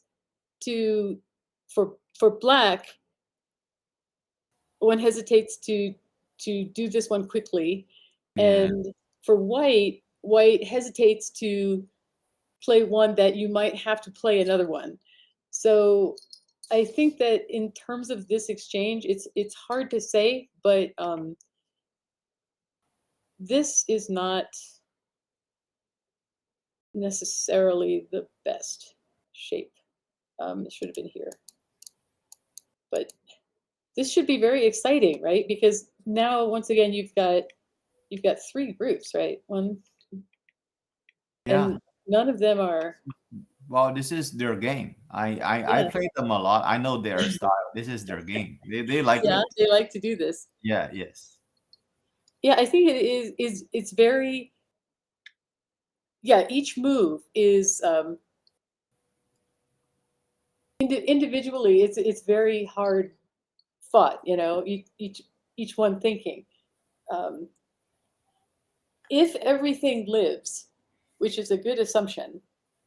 to for black, one hesitates to do this one quickly, and for white, hesitates to play one that you might have to play another one. So I think that in terms of this exchange, it's hard to say, but this is not necessarily the best shape. It should have been here. But this should be very exciting, right? Because now, once again, you've got three groups, right? One, Yeah. and none of them are. Well, this is their game. I Yeah, played them a lot. I know their style. This is their game. They like yeah, it. they like to do this. Yeah. Yes. Yeah, I think it is it's very, yeah. Each move is individually, it's very hard fought. You know, each one thinking. Um, if everything lives, which is a good assumption,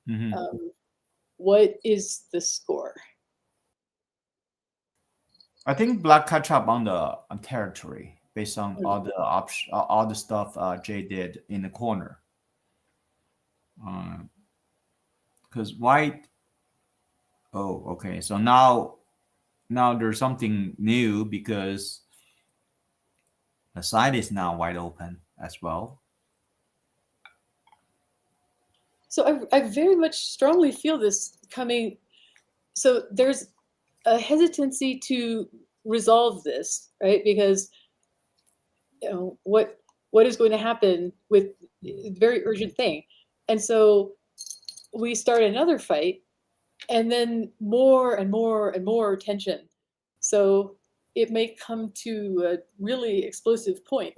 Hmm. um, what is the score? I think Black catch up on the on territory based on Hmm. all the all the stuff Jay did in the corner. Because White. Oh, okay. So now there's something new because the side is now wide open as well. So I very much strongly feel this coming. So there's a hesitancy to resolve this, right? Because you know what is going to happen with a very urgent thing, and so we start another fight, and then more and more and more tension. So it may come to a really explosive point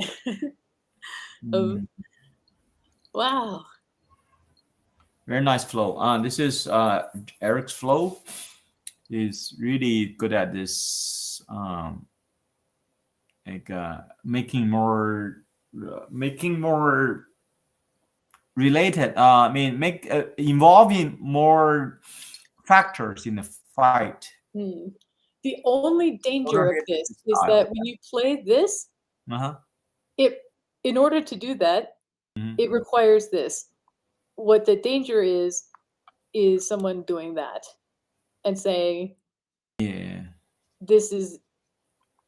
of Mm, wow. very nice flow. This is Eric's flow. He's really good at this. Like making more related. I mean, make involving more factors in the fight. Hmm. The only danger Yoder of hits this his is style. that when you play this, Uh-huh. it in order to do that, Mhm. it requires this. What the danger is someone doing that and saying, Yeah. this is,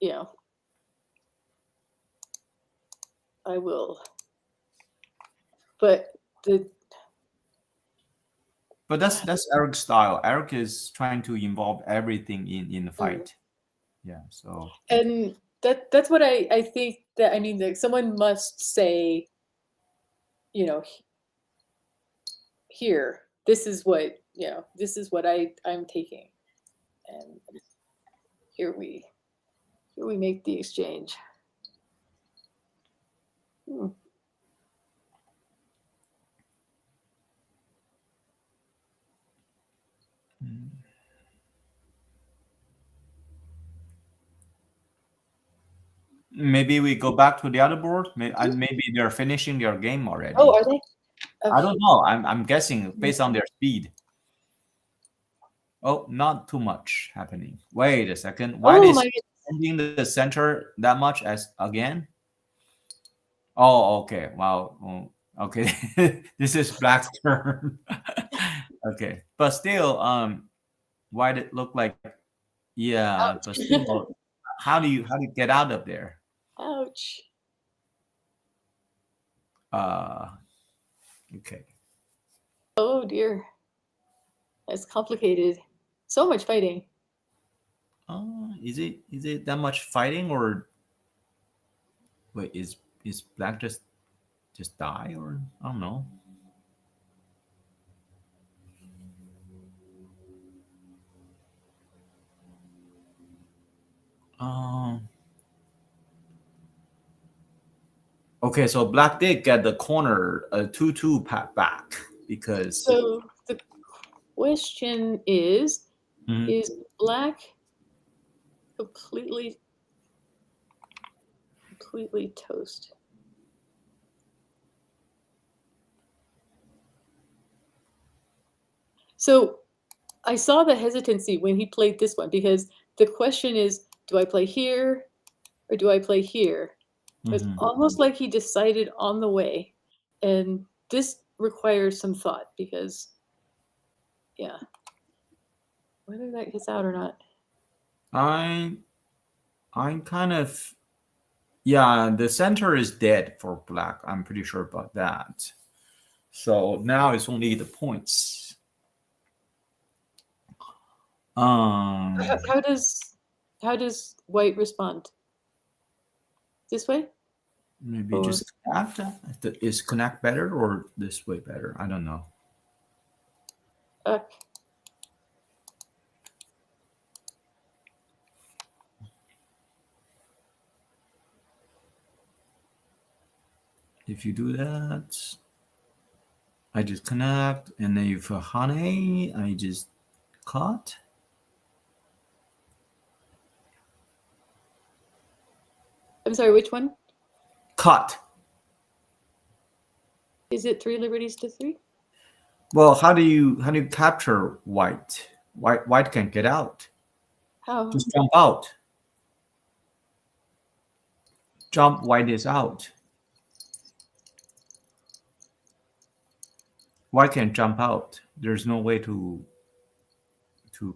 you know, I will. But the But that's Eric's style. Eric is trying to involve everything in the mm, fight. Yeah. So and that's what I think that I mean that someone must say, you know, here, this is what, you know, this is what I'm taking. And here we make the exchange. Hmm. maybe we go back to the other board. Maybe they're finishing their game Oh, already. are they? I don't Okay. know. I'm guessing based on their speed. Oh, not too much happening. Wait a second. Why Oh is my changing the center that much as again? Oh, okay. Wow. Okay. This is Black's turn. Okay. But still, why did it look like yeah, but goodness. still how do you get out of there? Ouch. Uh okay. Oh dear. That's complicated. So much fighting. Is it that much fighting or wait, is Black just die or I don't know. Um okay, so Black did get the corner 2-2 pat back because So the question Mhm. is black completely toast? So I saw the hesitancy when he played this one because the question is, do I play here or do I play here? It's Mhm. almost like he decided on the way. And this requires some thought because, yeah, whether that gets out or not. I I'm kind of yeah, the center is dead for Black. I'm pretty sure about that. So now it's only the points. Um, How does white respond? This way? maybe Or just connect. Is connect better or this way better? I don't know. If you do that, I just connect, and then if honey, I just cut. I'm sorry, which one? Cut. Is it 3 liberties to 3? Well, how do you capture white? White can get out. How? Just jump out. Jump white is out. White can jump out. There's no way to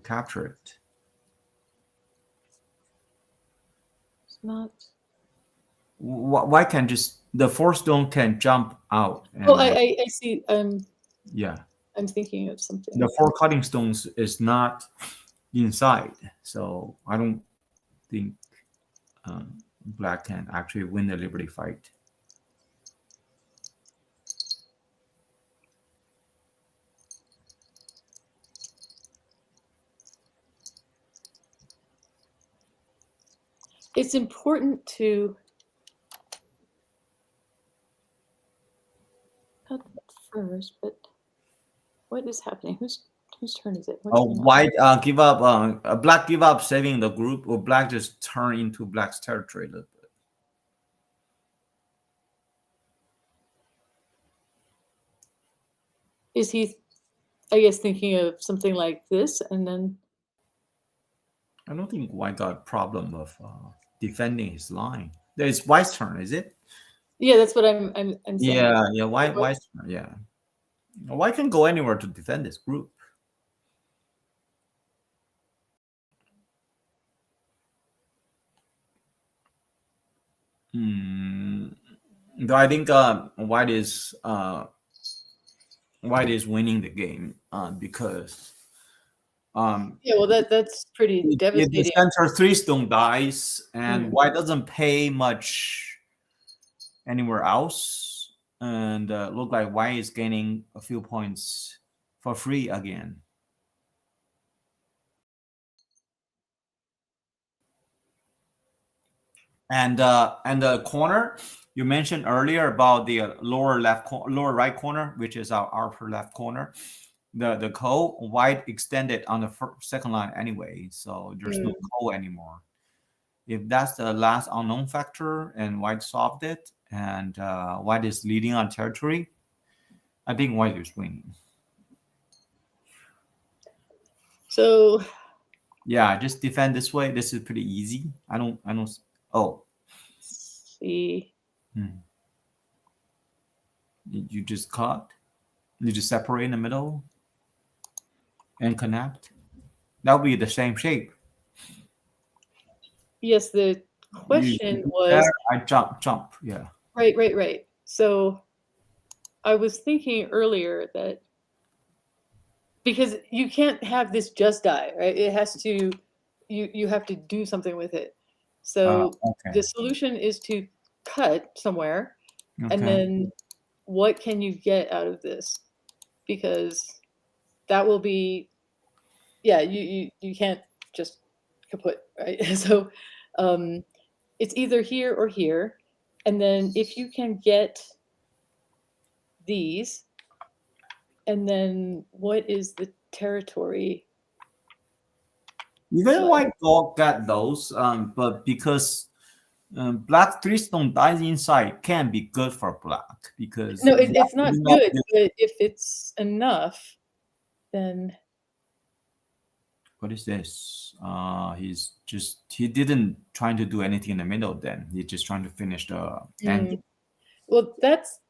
capture it. It's not. White can just the 4 stone can jump out. And Oh, I see. Yeah. I'm thinking of something. The 4 cutting stones is not inside, so I don't think black can actually win the liberty fight. It's important to cut first, but what is happening? Whose turn is it? What's going on? White give up. Black give up saving the group, or black just turn into black's territory a little bit. Is he, I guess, thinking of something like this, and then? I don't think white got a problem of defending his line. It's white's turn, is it? Yeah, that's what I'm saying. Yeah. White's turn. Yeah, white can go anywhere to defend this group. Though I think white is winning the game because Yeah, well, that's pretty the devastating. center 3 stone dies, and white doesn't pay much anywhere else, and look like white is gaining a few points for free again. And the corner you mentioned earlier about the lower right corner, which is our upper left corner, the coal white extended on the second line anyway, so there's no coal anymore. If that's the last unknown factor and white solved it, and white is leading on territory, I think white is winning. So yeah, just defend this way. This is pretty easy. I don't. Oh, see. You just cut. You just separate in the middle and connect. That'll be the same shape. Yes, the question was. I jump. Yeah. Right. So I was thinking earlier that because you can't have this just die, right? It has to, you have to do something with it. So the solution is to cut somewhere, and then what can you get out of this? Because that will be, yeah, you can't just kaput, right? So it's either here or here, and then if you can get these, and then what is the territory? Even white dog got those, but because black 3 stone dies inside can be good for black because No, it's not good, but if it's enough, then what is this? He didn't trying to do anything in the middle. Then he's just trying to finish the end. Well, that's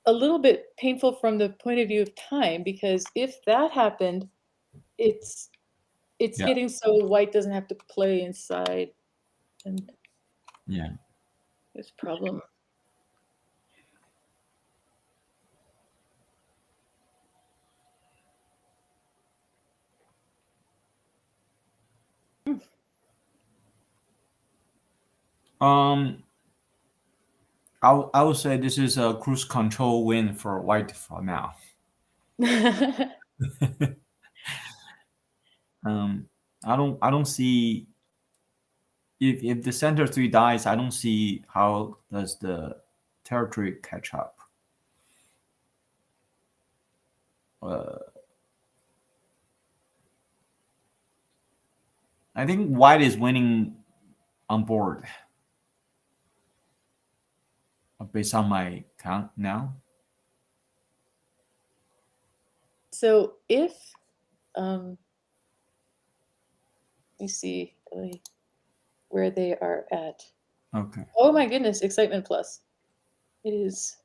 a little bit painful from the point of view of time, because if that happened, it's getting so white doesn't have to play inside, and this problem. I would say this is a cruise control win for white for now. I don't see if the center three dies. I don't see how does the territory catch up. I think white is winning on board based on my count now. So if you see where they are at. Okay. Oh my goodness, excitement plus. It is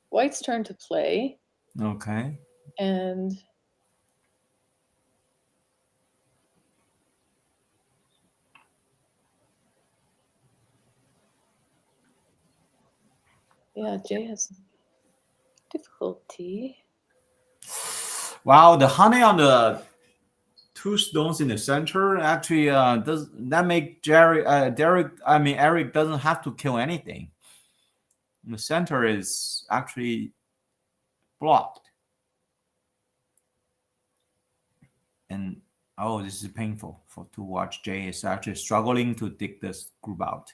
white's turn to play. Okay. And yeah, Jay has difficulty. Wow, the honey on the two stones in the center actually does that make Eric doesn't have to kill anything. The center is actually blocked. And oh, this is painful to watch. Jay is actually struggling to dig this group out.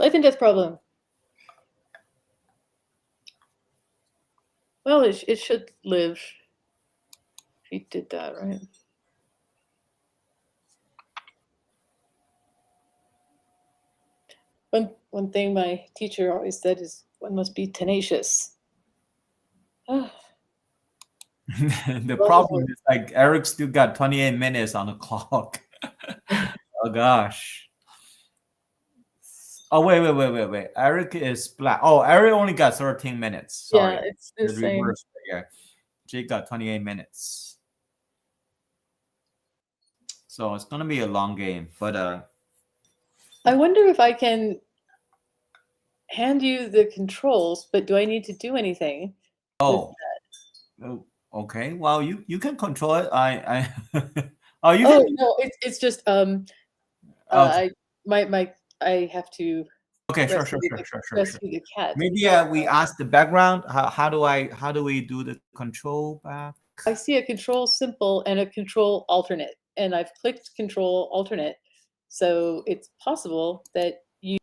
Life and death problem. Well, it should live if he did that, right? One thing my teacher always said is one must be tenacious. The problem is like Eric still got 28 minutes on the clock. Oh gosh. Oh wait. Eric is black. Oh, Eric only got 13 minutes. Sorry. Yeah, it's the same. Reverse. Yeah. Jake got 28 minutes. So it's gonna be a long game. But I wonder if I can hand you the controls, but do I need to do anything? oh, okay. Well, you can control it. I oh you Oh can. no, it's just Okay. I have to Okay, sure. rescue the cat. Maybe we ask the background. How do we do the control back? I see a control simple and a control alternate, and I've clicked control alternate, so it's possible that you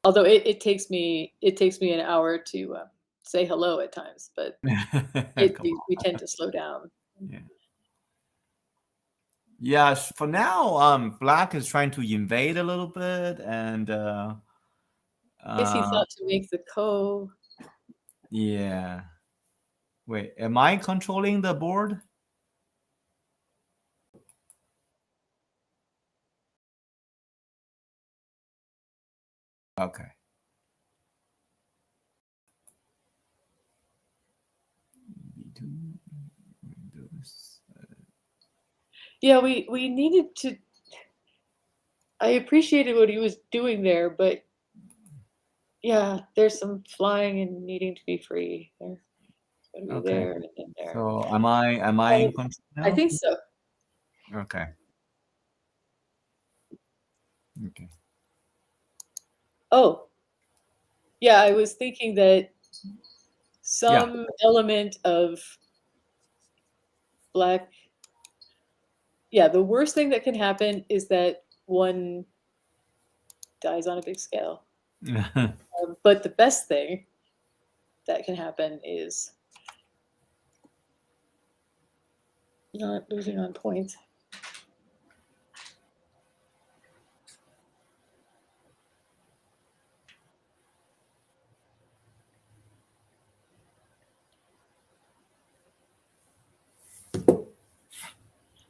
Although it takes me an hour to say hello at times, but Come we tend to slow down. on. Yeah. Yes, for now, Black is trying to invade a little bit, and I guess he uh, thought to make the ko. yeah. Wait, am I controlling the board? Okay. Yeah, we needed to. I appreciated what he was doing there, but yeah, there's some flying and needing to be free. There's going to be Okay. there and then there. So am I in control I now? think so. Okay. Okay. Oh, yeah, I was thinking that Yeah. some element of Black. Yeah, the worst thing that can happen is that one dies on a big scale. But the best thing that can happen is not losing on points.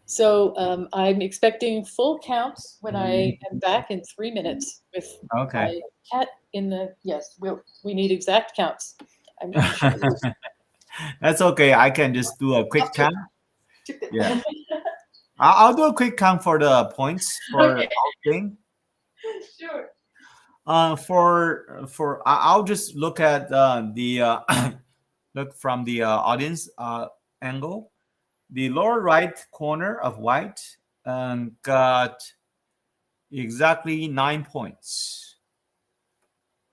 So I'm expecting full counts when I am back in 3 minutes with Okay. my cat in the. Yes, we need exact counts. I'm sure. That's okay. I can just do a quick count. Yeah. Okay. I'll do a quick count for the points for Okay. thing. Sure. I'll just look at the look from the audience angle. The lower right corner of white got exactly 9 points,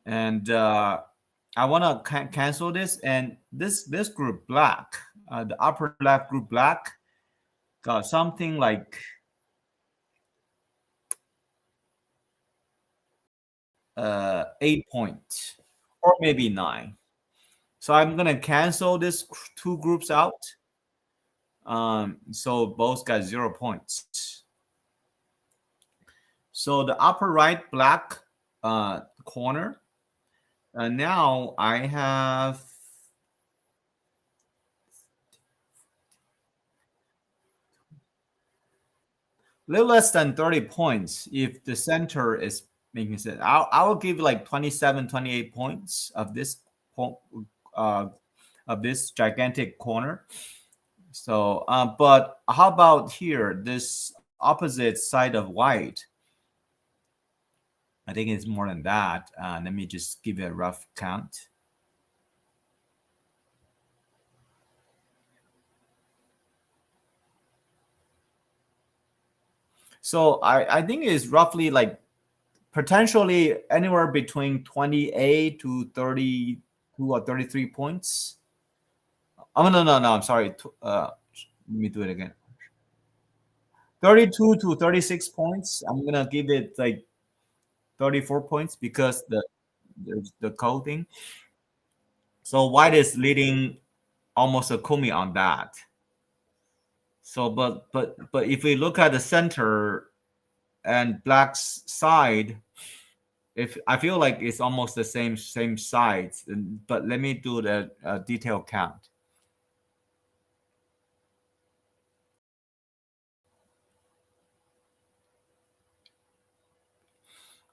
and I want to cancel this. And this group black, the upper left group black, got something like 8 points or maybe 9. So I'm gonna cancel this two groups out. So both got 0 points. So the upper right black corner. Now I have a little less than 30 points if the center is making sense. I will give like 27, 28 points of this uh, of this gigantic corner. So, but how about here, this opposite side of white? I think it's more than that. Let me just give it a rough count. So I think it's roughly like potentially anywhere between 28 to 32 or 33 points. Oh, no, I'm sorry. Let me do it again. 32 to 36 points. I'm gonna give it like 34 points because the code thing. So white is leading almost a kumi on that. So but if we look at the center and black's side, if I feel like it's almost the same sides. But let me do the detailed count.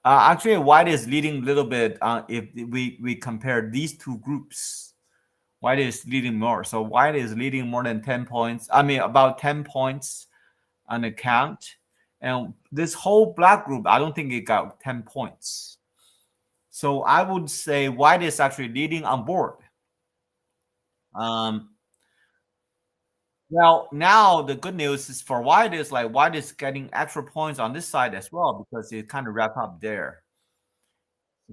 Actually, white is leading a little bit. If we compare these two groups, white is leading more. So white is leading more than 10 points. I mean, about 10 points on the count. And this whole black group, I don't think it got 10 points. So I would say white is actually leading on board. Um, well, now the good news is for white is like white is getting extra points on this side as well because it kind of wrap up there.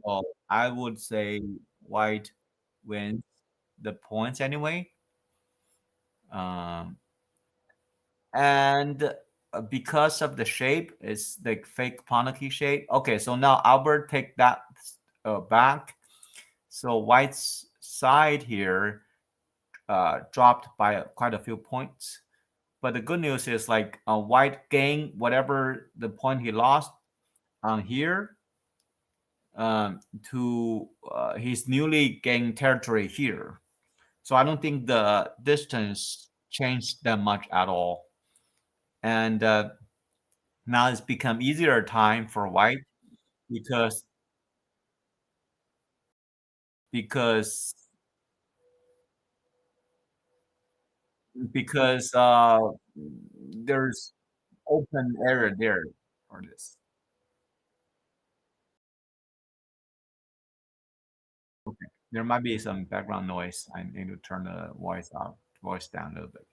So I would say white wins the points anyway. Um, and because of the shape, it's like fake Panaki shape. Okay, so now Albert take that back. So white's side here dropped by quite a few points. But the good news is like white gained whatever the point he lost on here to his newly gained territory here. So I don't think the distance changed that much at all. And now it's become easier time for white because because because there's open area there for this. Okay, there might be some background noise. I need to turn the voice down a little bit.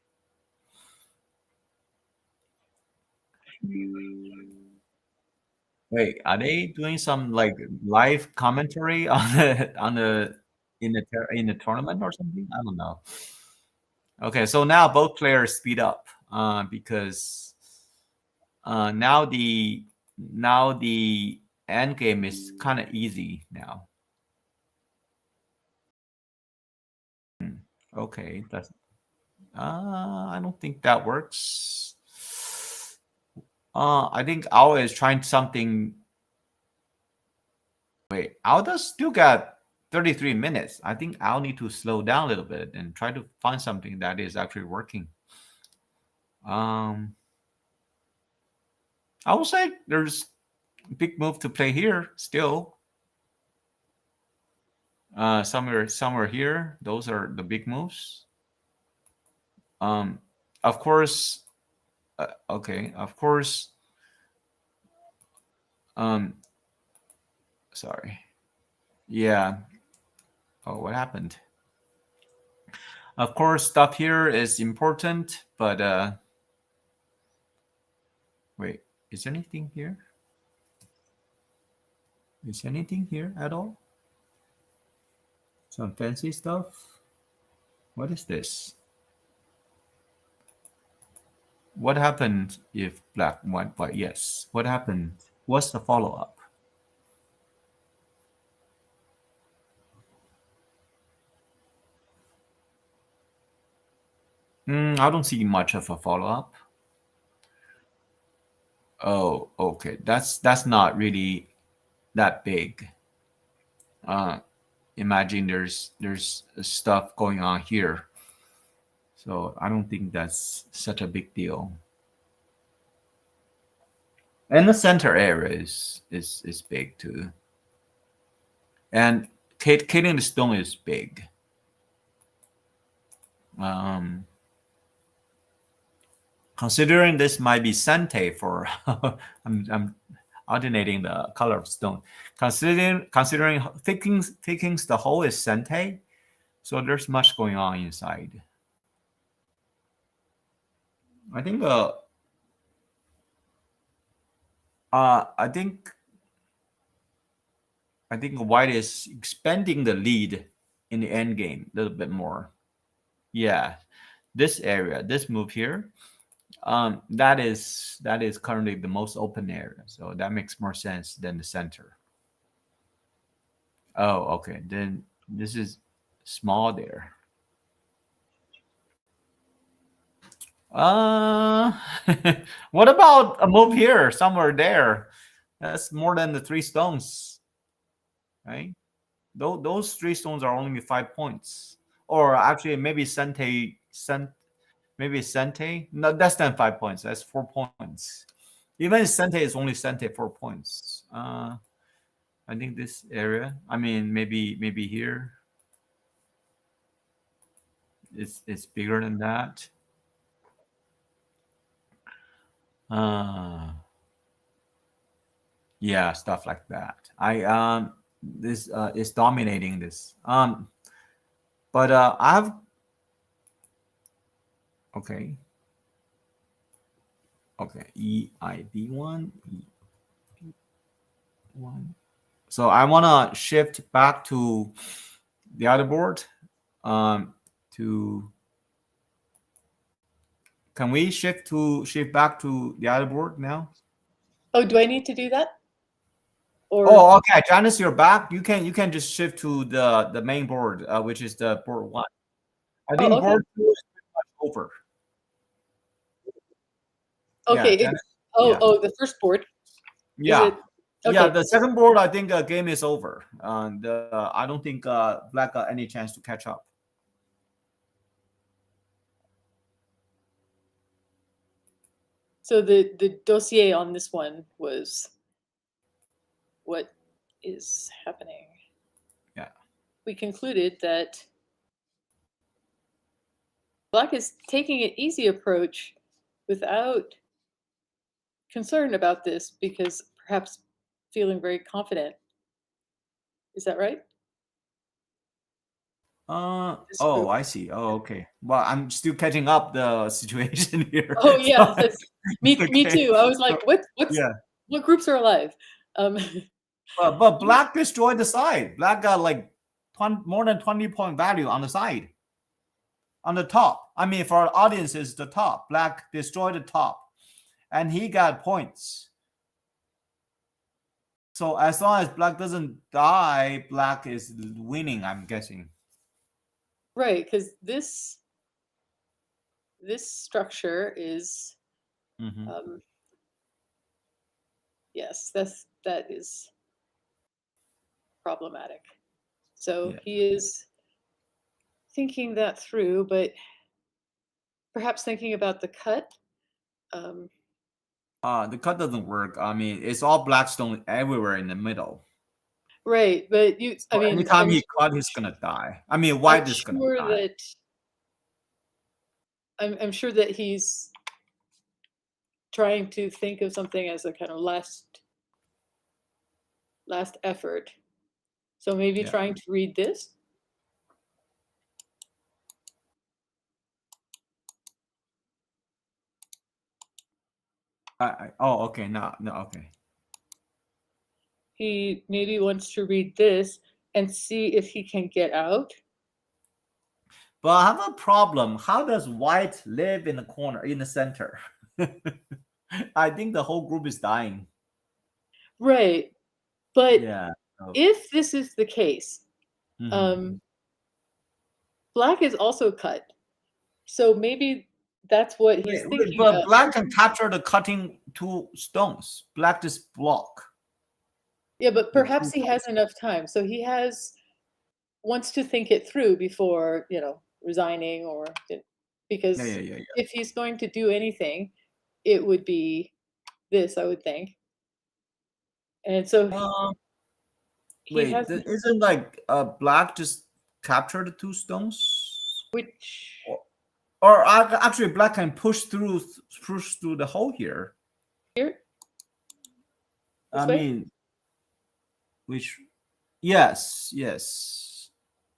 Wait, are they doing some like live commentary on the in the tournament or something? I don't know. Okay, so now both players speed up because now the end game is kind of easy now. Okay, that's I don't think that works. I think Ao is trying something. Wait, Ao does still got 33 minutes. I think I'll need to slow down a little bit and try to find something that is actually working. I would say there's a big move to play here still. Somewhere here, those are the big moves. Of course, okay, of course. Sorry. Yeah. Oh, what happened? Of course, stuff here is important, but wait, is there anything here? Is anything here at all? Some fancy stuff? What is this? What happened if black went white? Yes. What happened? What's the follow-up? I don't see much of a follow-up. Oh, okay. That's not really that big. Imagine there's stuff going on here. So I don't think that's such a big deal. And the center area is big too. And killing the stone is big. Considering this might be Sente for I'm alternating the color of stone. Considering thinking the whole is Sente, so there's much going on inside. I think I think white is expanding the lead in the end game a little bit more. Yeah, this area, this move here, that is currently the most open area, so that makes more sense than the center. Oh, okay. Then this is small there. Uh, what about a move here, somewhere there? That's more than the 3 stones, right? Those 3 stones are only 5 points. Or actually, maybe maybe Sente. No, less than 5 points. That's 4 points. Even Sente is only Sente 4 points. I think this area. I mean, maybe here. It's bigger than that. Yeah, stuff like that. This is dominating this. But I have okay. Okay, EIB1, E1. So I want to shift back to the other board. To Can we shift back to the other board now? Oh, do I need to do that? Or Oh, okay. Janice, you're back. You can just shift to the main board, which is the board one. I oh, think okay, board two is pretty much over. Yeah, okay. Janice. Yeah, Oh, the first board is yeah, it? yeah. Okay, The second board, I think game is over, and I don't think Black got any chance to catch up. so the dossier on this one was what is happening. Yeah. We concluded that Black is taking an easy approach without concern about this because perhaps feeling very confident. Is that right? This Oh, group. I see. Oh, okay. Well, I'm still catching up the situation here. Oh So, yeah, me okay. too. I was So, like, yeah. what groups are alive? Um, But Black destroyed the side. Black got like 20, more than 20-point value on the side. On the top. I mean, for our audience, it's the top. Black destroyed the top. And he got points. So as long as Black doesn't die, Black is winning, I'm guessing. right, because this structure is Mm-hmm. yes, that is problematic. So Yeah. he is thinking that through, but perhaps thinking about the cut. Um, The cut doesn't work. I mean, it's all Blackstone everywhere in the middle. right, but I So mean, anytime he cut, he's gonna die. I mean, I'm White is gonna sure die. that I'm sure that he's trying to think of something as a kind of last effort. So maybe Yeah. trying to read this. Oh, okay. No, no, okay. He maybe wants to read this and see if he can get out. But I have a problem. How does White live in the corner, in the center? I think the whole group is dying. Right. But Yeah. Oh. if this is the case, Mhm. um, Black is also cut. So maybe that's what he's thinking But of. Black can capture the cutting two stones. Black just block Yeah, but the perhaps two he stones. has enough time. So wants to think it through before, resigning or Yeah, yeah, because yeah, yeah. if he's going to do anything, it would be this, I would think. And so Um, he wait, has isn't like Black just capture the two stones? which Or actually, Black can push through the hole here. here I this way. mean, which yes, yes,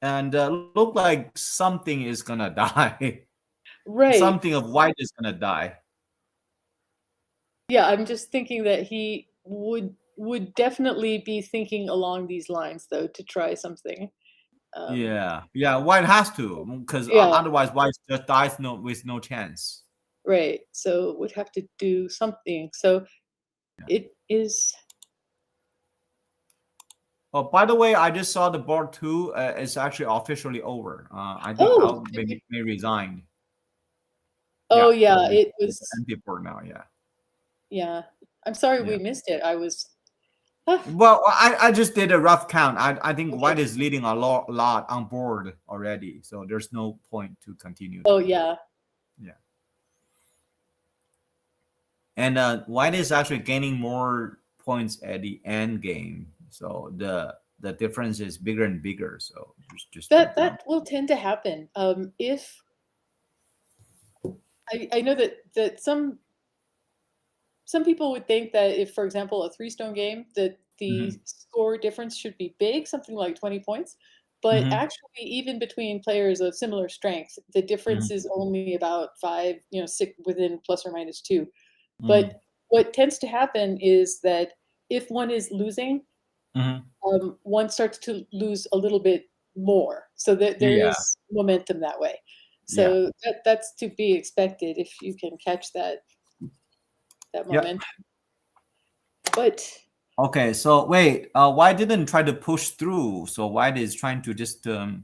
and look like something is gonna die. Right. Something of White is gonna die. Yeah, I'm just thinking that he would definitely be thinking along these lines though to try something. Um, Yeah, yeah. White has to, because yeah, otherwise White just dies with no chance. right. So would have to do something. So Yeah. it is. Oh, by the way, I just saw the board two is actually officially over. I think Oh, I'll may resign. oh Yeah, yeah, the it it's was. empty board now. Yeah, Yeah, I'm sorry yeah. we missed it. I was. Ah, Well, I just did a rough count. I think okay. White is leading a lot on board already, so there's no point to continue Oh now. yeah, Yeah, and White is actually gaining more points at the end game, so the difference is bigger and bigger. So just keep going. that will tend to happen. If I know that some people would think that if, for example, a three-stone game, that the Hmm. score difference should be big, something like 20 points. But Hmm. actually, even between players of similar strength, the difference Hmm. is only about five, six within plus or minus two. But Hmm. what tends to happen is that if one is losing, Hmm. one starts to lose a little bit more. So that there Yeah, is momentum that way. yeah, So that's to be expected if you can catch that yeah. momentum. But Okay, so wait, why didn't try to push through? So White is trying to just Yeah,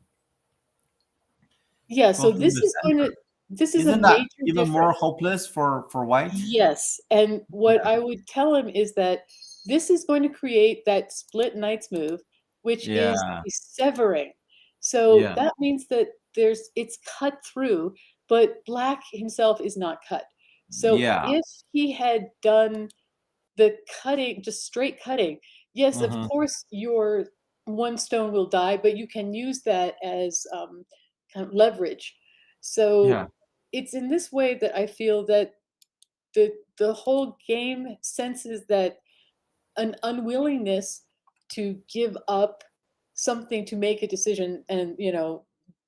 go so through this the is going to center. this is a Isn't that major even more difference. hopeless for White? Yes, and what I would tell him is that this is going to create that split knights move, which is Yeah, the severing. So yeah, that means that it's cut through, but black himself is not cut. So yeah. if he had done the cutting, just straight cutting, yes, of Uh-huh. course your one stone will die, but you can use that as kind of leverage. So Yeah. it's in this way that I feel that the whole game senses that an unwillingness to give up something to make a decision and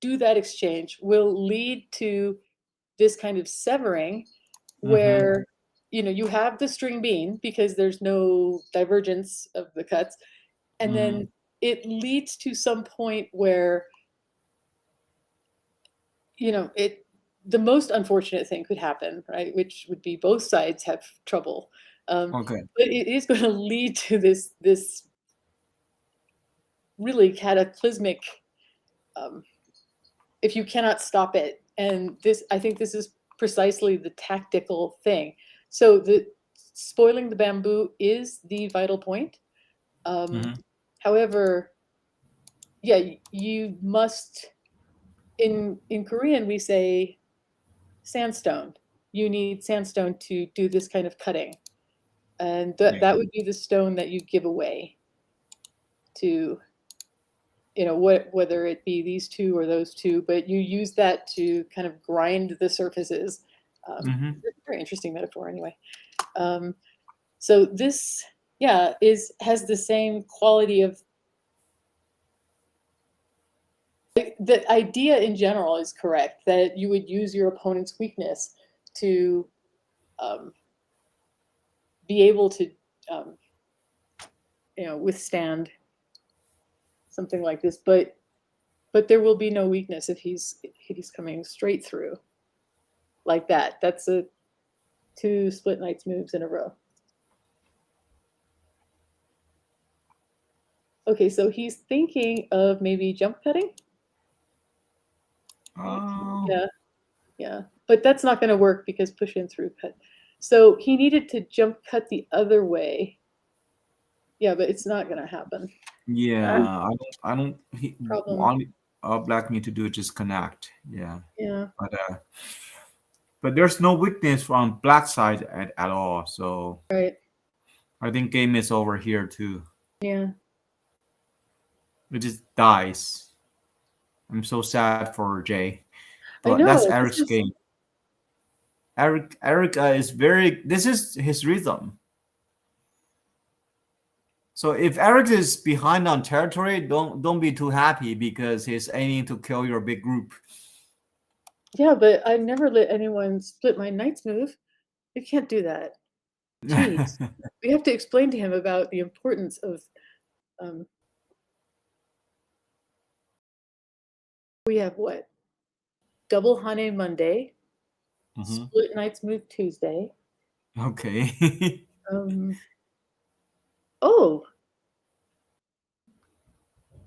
do that exchange will lead to this kind of severing Mm-hmm. where you have the string bean because there's no divergence of the cuts, and Mm-hmm. then it leads to some point where it the most unfortunate thing could happen, right? Which would be both sides have trouble. Okay. But it is going to lead to this really cataclysmic, um, if you cannot stop it. And I think this is precisely the tactical thing. So the spoiling the bamboo is the vital point. Um, Mm-hmm. However, yeah, you must. In Korean, we say sandstone. You need sandstone to do this kind of cutting, and Yeah. that would be the stone that you give away to whether it be these two or those two, but you use that to kind of grind the surfaces. Mm-hmm. Very interesting metaphor, anyway. Um, so this, yeah, has the same quality of the idea in general is correct that you would use your opponent's weakness to um, be able to um, withstand something like this, but there will be no weakness if he's coming straight through like that. That's a two split knights moves in a row. Okay, so he's thinking of maybe jump cutting, right? Oh. Yeah, yeah. But that's not going to work because push in through cut. So he needed to jump cut the other way. Yeah, but it's not going to happen. Yeah. Uh, I don't. He Problem. want Black need to do just connect. Yeah. Yeah, But there's no weakness from Black side at all. So right. I think game is over here too. Yeah. It just dies. I'm so sad for Jay, I but that's know. Eric's This is game. Eric is very. This is his rhythm. So if Eric is behind on territory, don't be too happy because he's aiming to kill your big group. yeah, but I never let anyone split my knight's move. You can't do that. Jeez. We have to explain to him about the importance of um we have what? Double Hane Monday, Mhm. split knights move Tuesday. Okay. Um oh,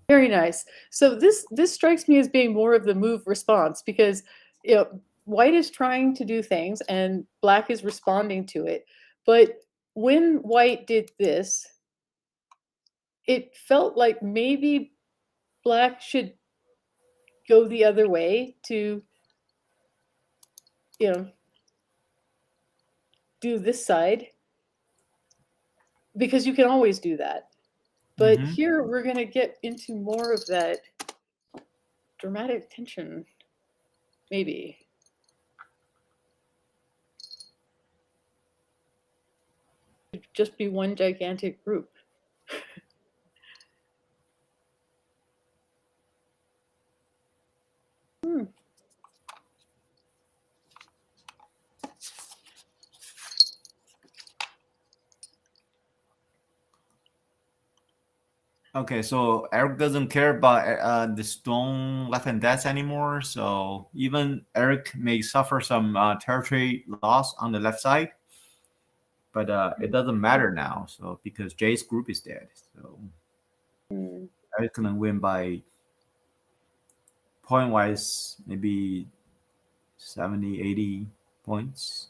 very nice. So this strikes me as being more of the move response because white is trying to do things and black is responding to it. But when white did this, it felt like maybe black should go the other way to you know do this side because you can always do that. But Hmm. here we're going to get into more of that dramatic tension, maybe. It'd just be one gigantic group. Hmm. Okay, so Eric doesn't care about the stone left and death anymore. So even Eric may suffer some territory loss on the left side, but it doesn't matter now. So because Jay's group is dead, so Eric's gonna win by point wise, maybe 70, 80 points.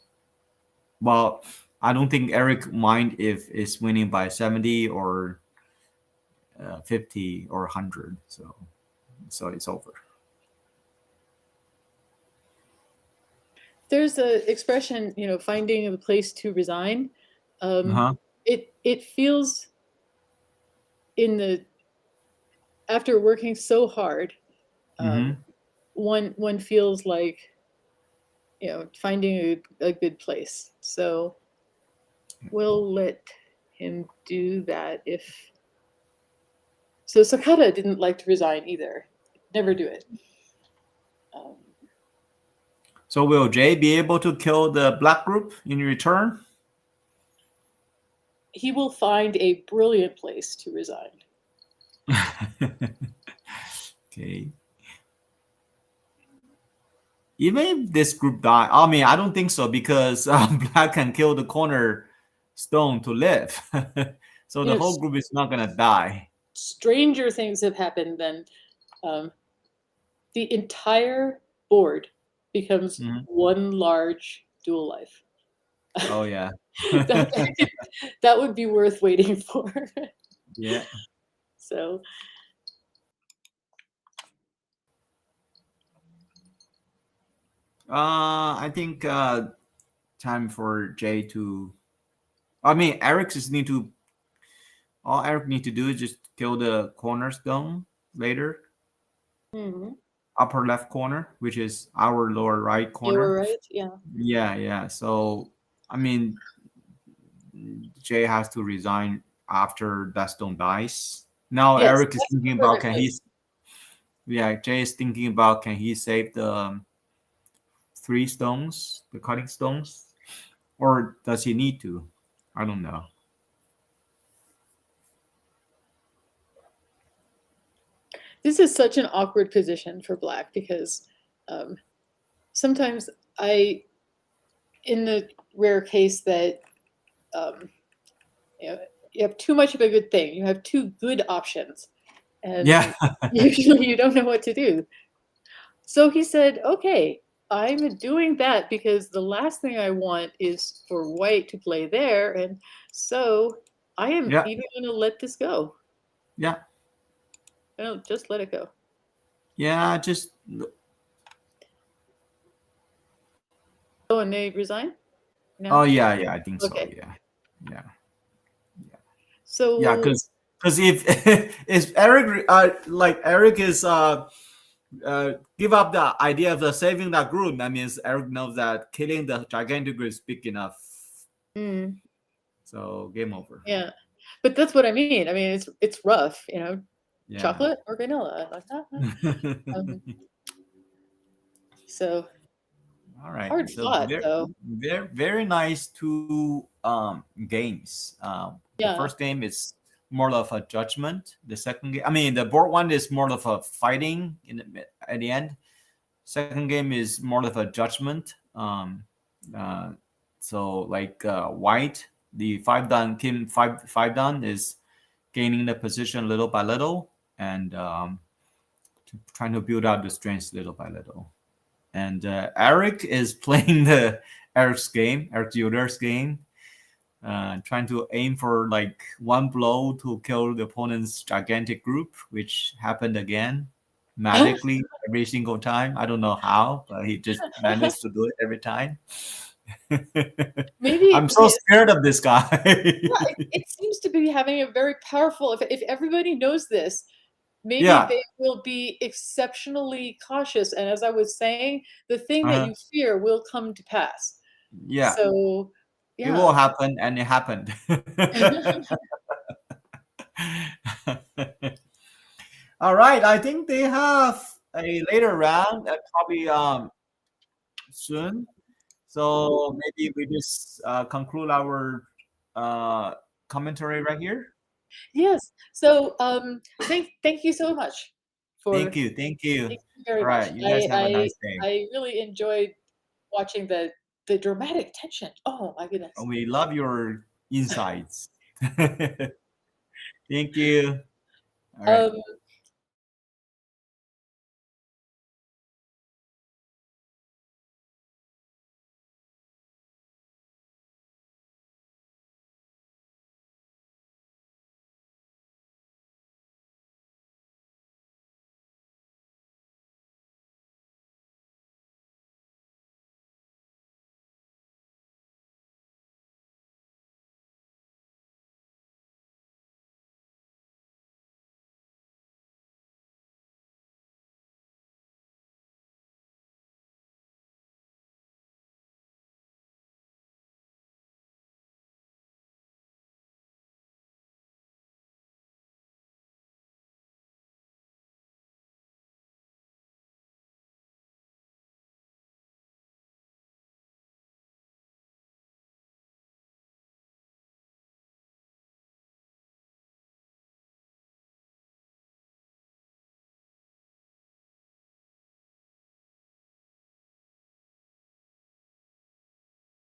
Well, I don't think Eric mind if it's winning by 70 or 50 or 100. So it's over. There's an expression, finding a place to resign. It feels after working so hard, one feels like finding a good place. So we'll let him do that. So Sakata didn't like to resign either. Never do it. So will Jay be able to kill the black group in return? He will find a brilliant place to resign. Okay. Even if this group die, I mean, I don't think so because black can kill the corner stone to live. So the whole group is not gonna die. Stranger things have happened than the entire board becomes one large dual life. Oh yeah. that would be worth waiting for. Yeah. So I think time for Jay to. I mean, Eric just need to. All Eric need to do is just kill the cornerstone later. Upper left corner, which is our lower right corner. Lower right, yeah. Yeah. So I mean, Jay has to resign after that stone dies. Now yes, Eric is thinking about can he. Yeah, Jay is thinking about can he save the 3 stones, the cutting stones, or does he need to? I don't know. This is such an awkward position for black because sometimes in the rare case that you have too much of a good thing, you have 2 good options, and usually you don't know what to do. So he said, okay, I'm doing that because the last thing I want is for white to play there, and so I am even going to let this go. Yeah. No, just let it go. Yeah, just. Oh, and they resign? No? Oh yeah, I think so. Yeah. So yeah, because if if Eric like Eric is give up the idea of the saving that group, that means Eric knows that killing the gigantic group is big enough. So game over. Yeah, but that's what I mean. I mean, it's rough, chocolate or vanilla, like that. So all right, hard fought though. Very nice 2 games. The first game is more of a judgment. The second game, I mean, the board one is more of a fighting at the end. Second game is more of a judgment. So like white, the 5 down, Kim 5 down is gaining the position little by little and trying to build out the strengths little by little. And Eric is playing Eric's Yoder's game, trying to aim for like 1 blow to kill the opponent's gigantic group, which happened again magically every single time. I don't know how, but he just managed to do it every time. Maybe I'm so scared of this guy. It seems to be having a very powerful. If everybody knows this, maybe they will be exceptionally cautious. And as I was saying, the thing that you fear will come to pass. Yeah. So it will happen, and it happened. All right. I think they have a later round probably soon. So maybe we just conclude our commentary right here. Yes. So thank you so much. Thank you. Thank you very much. You guys have a nice day. I really enjoyed watching the the dramatic tension. Oh my goodness. We love your insights. Thank you. All right. Um,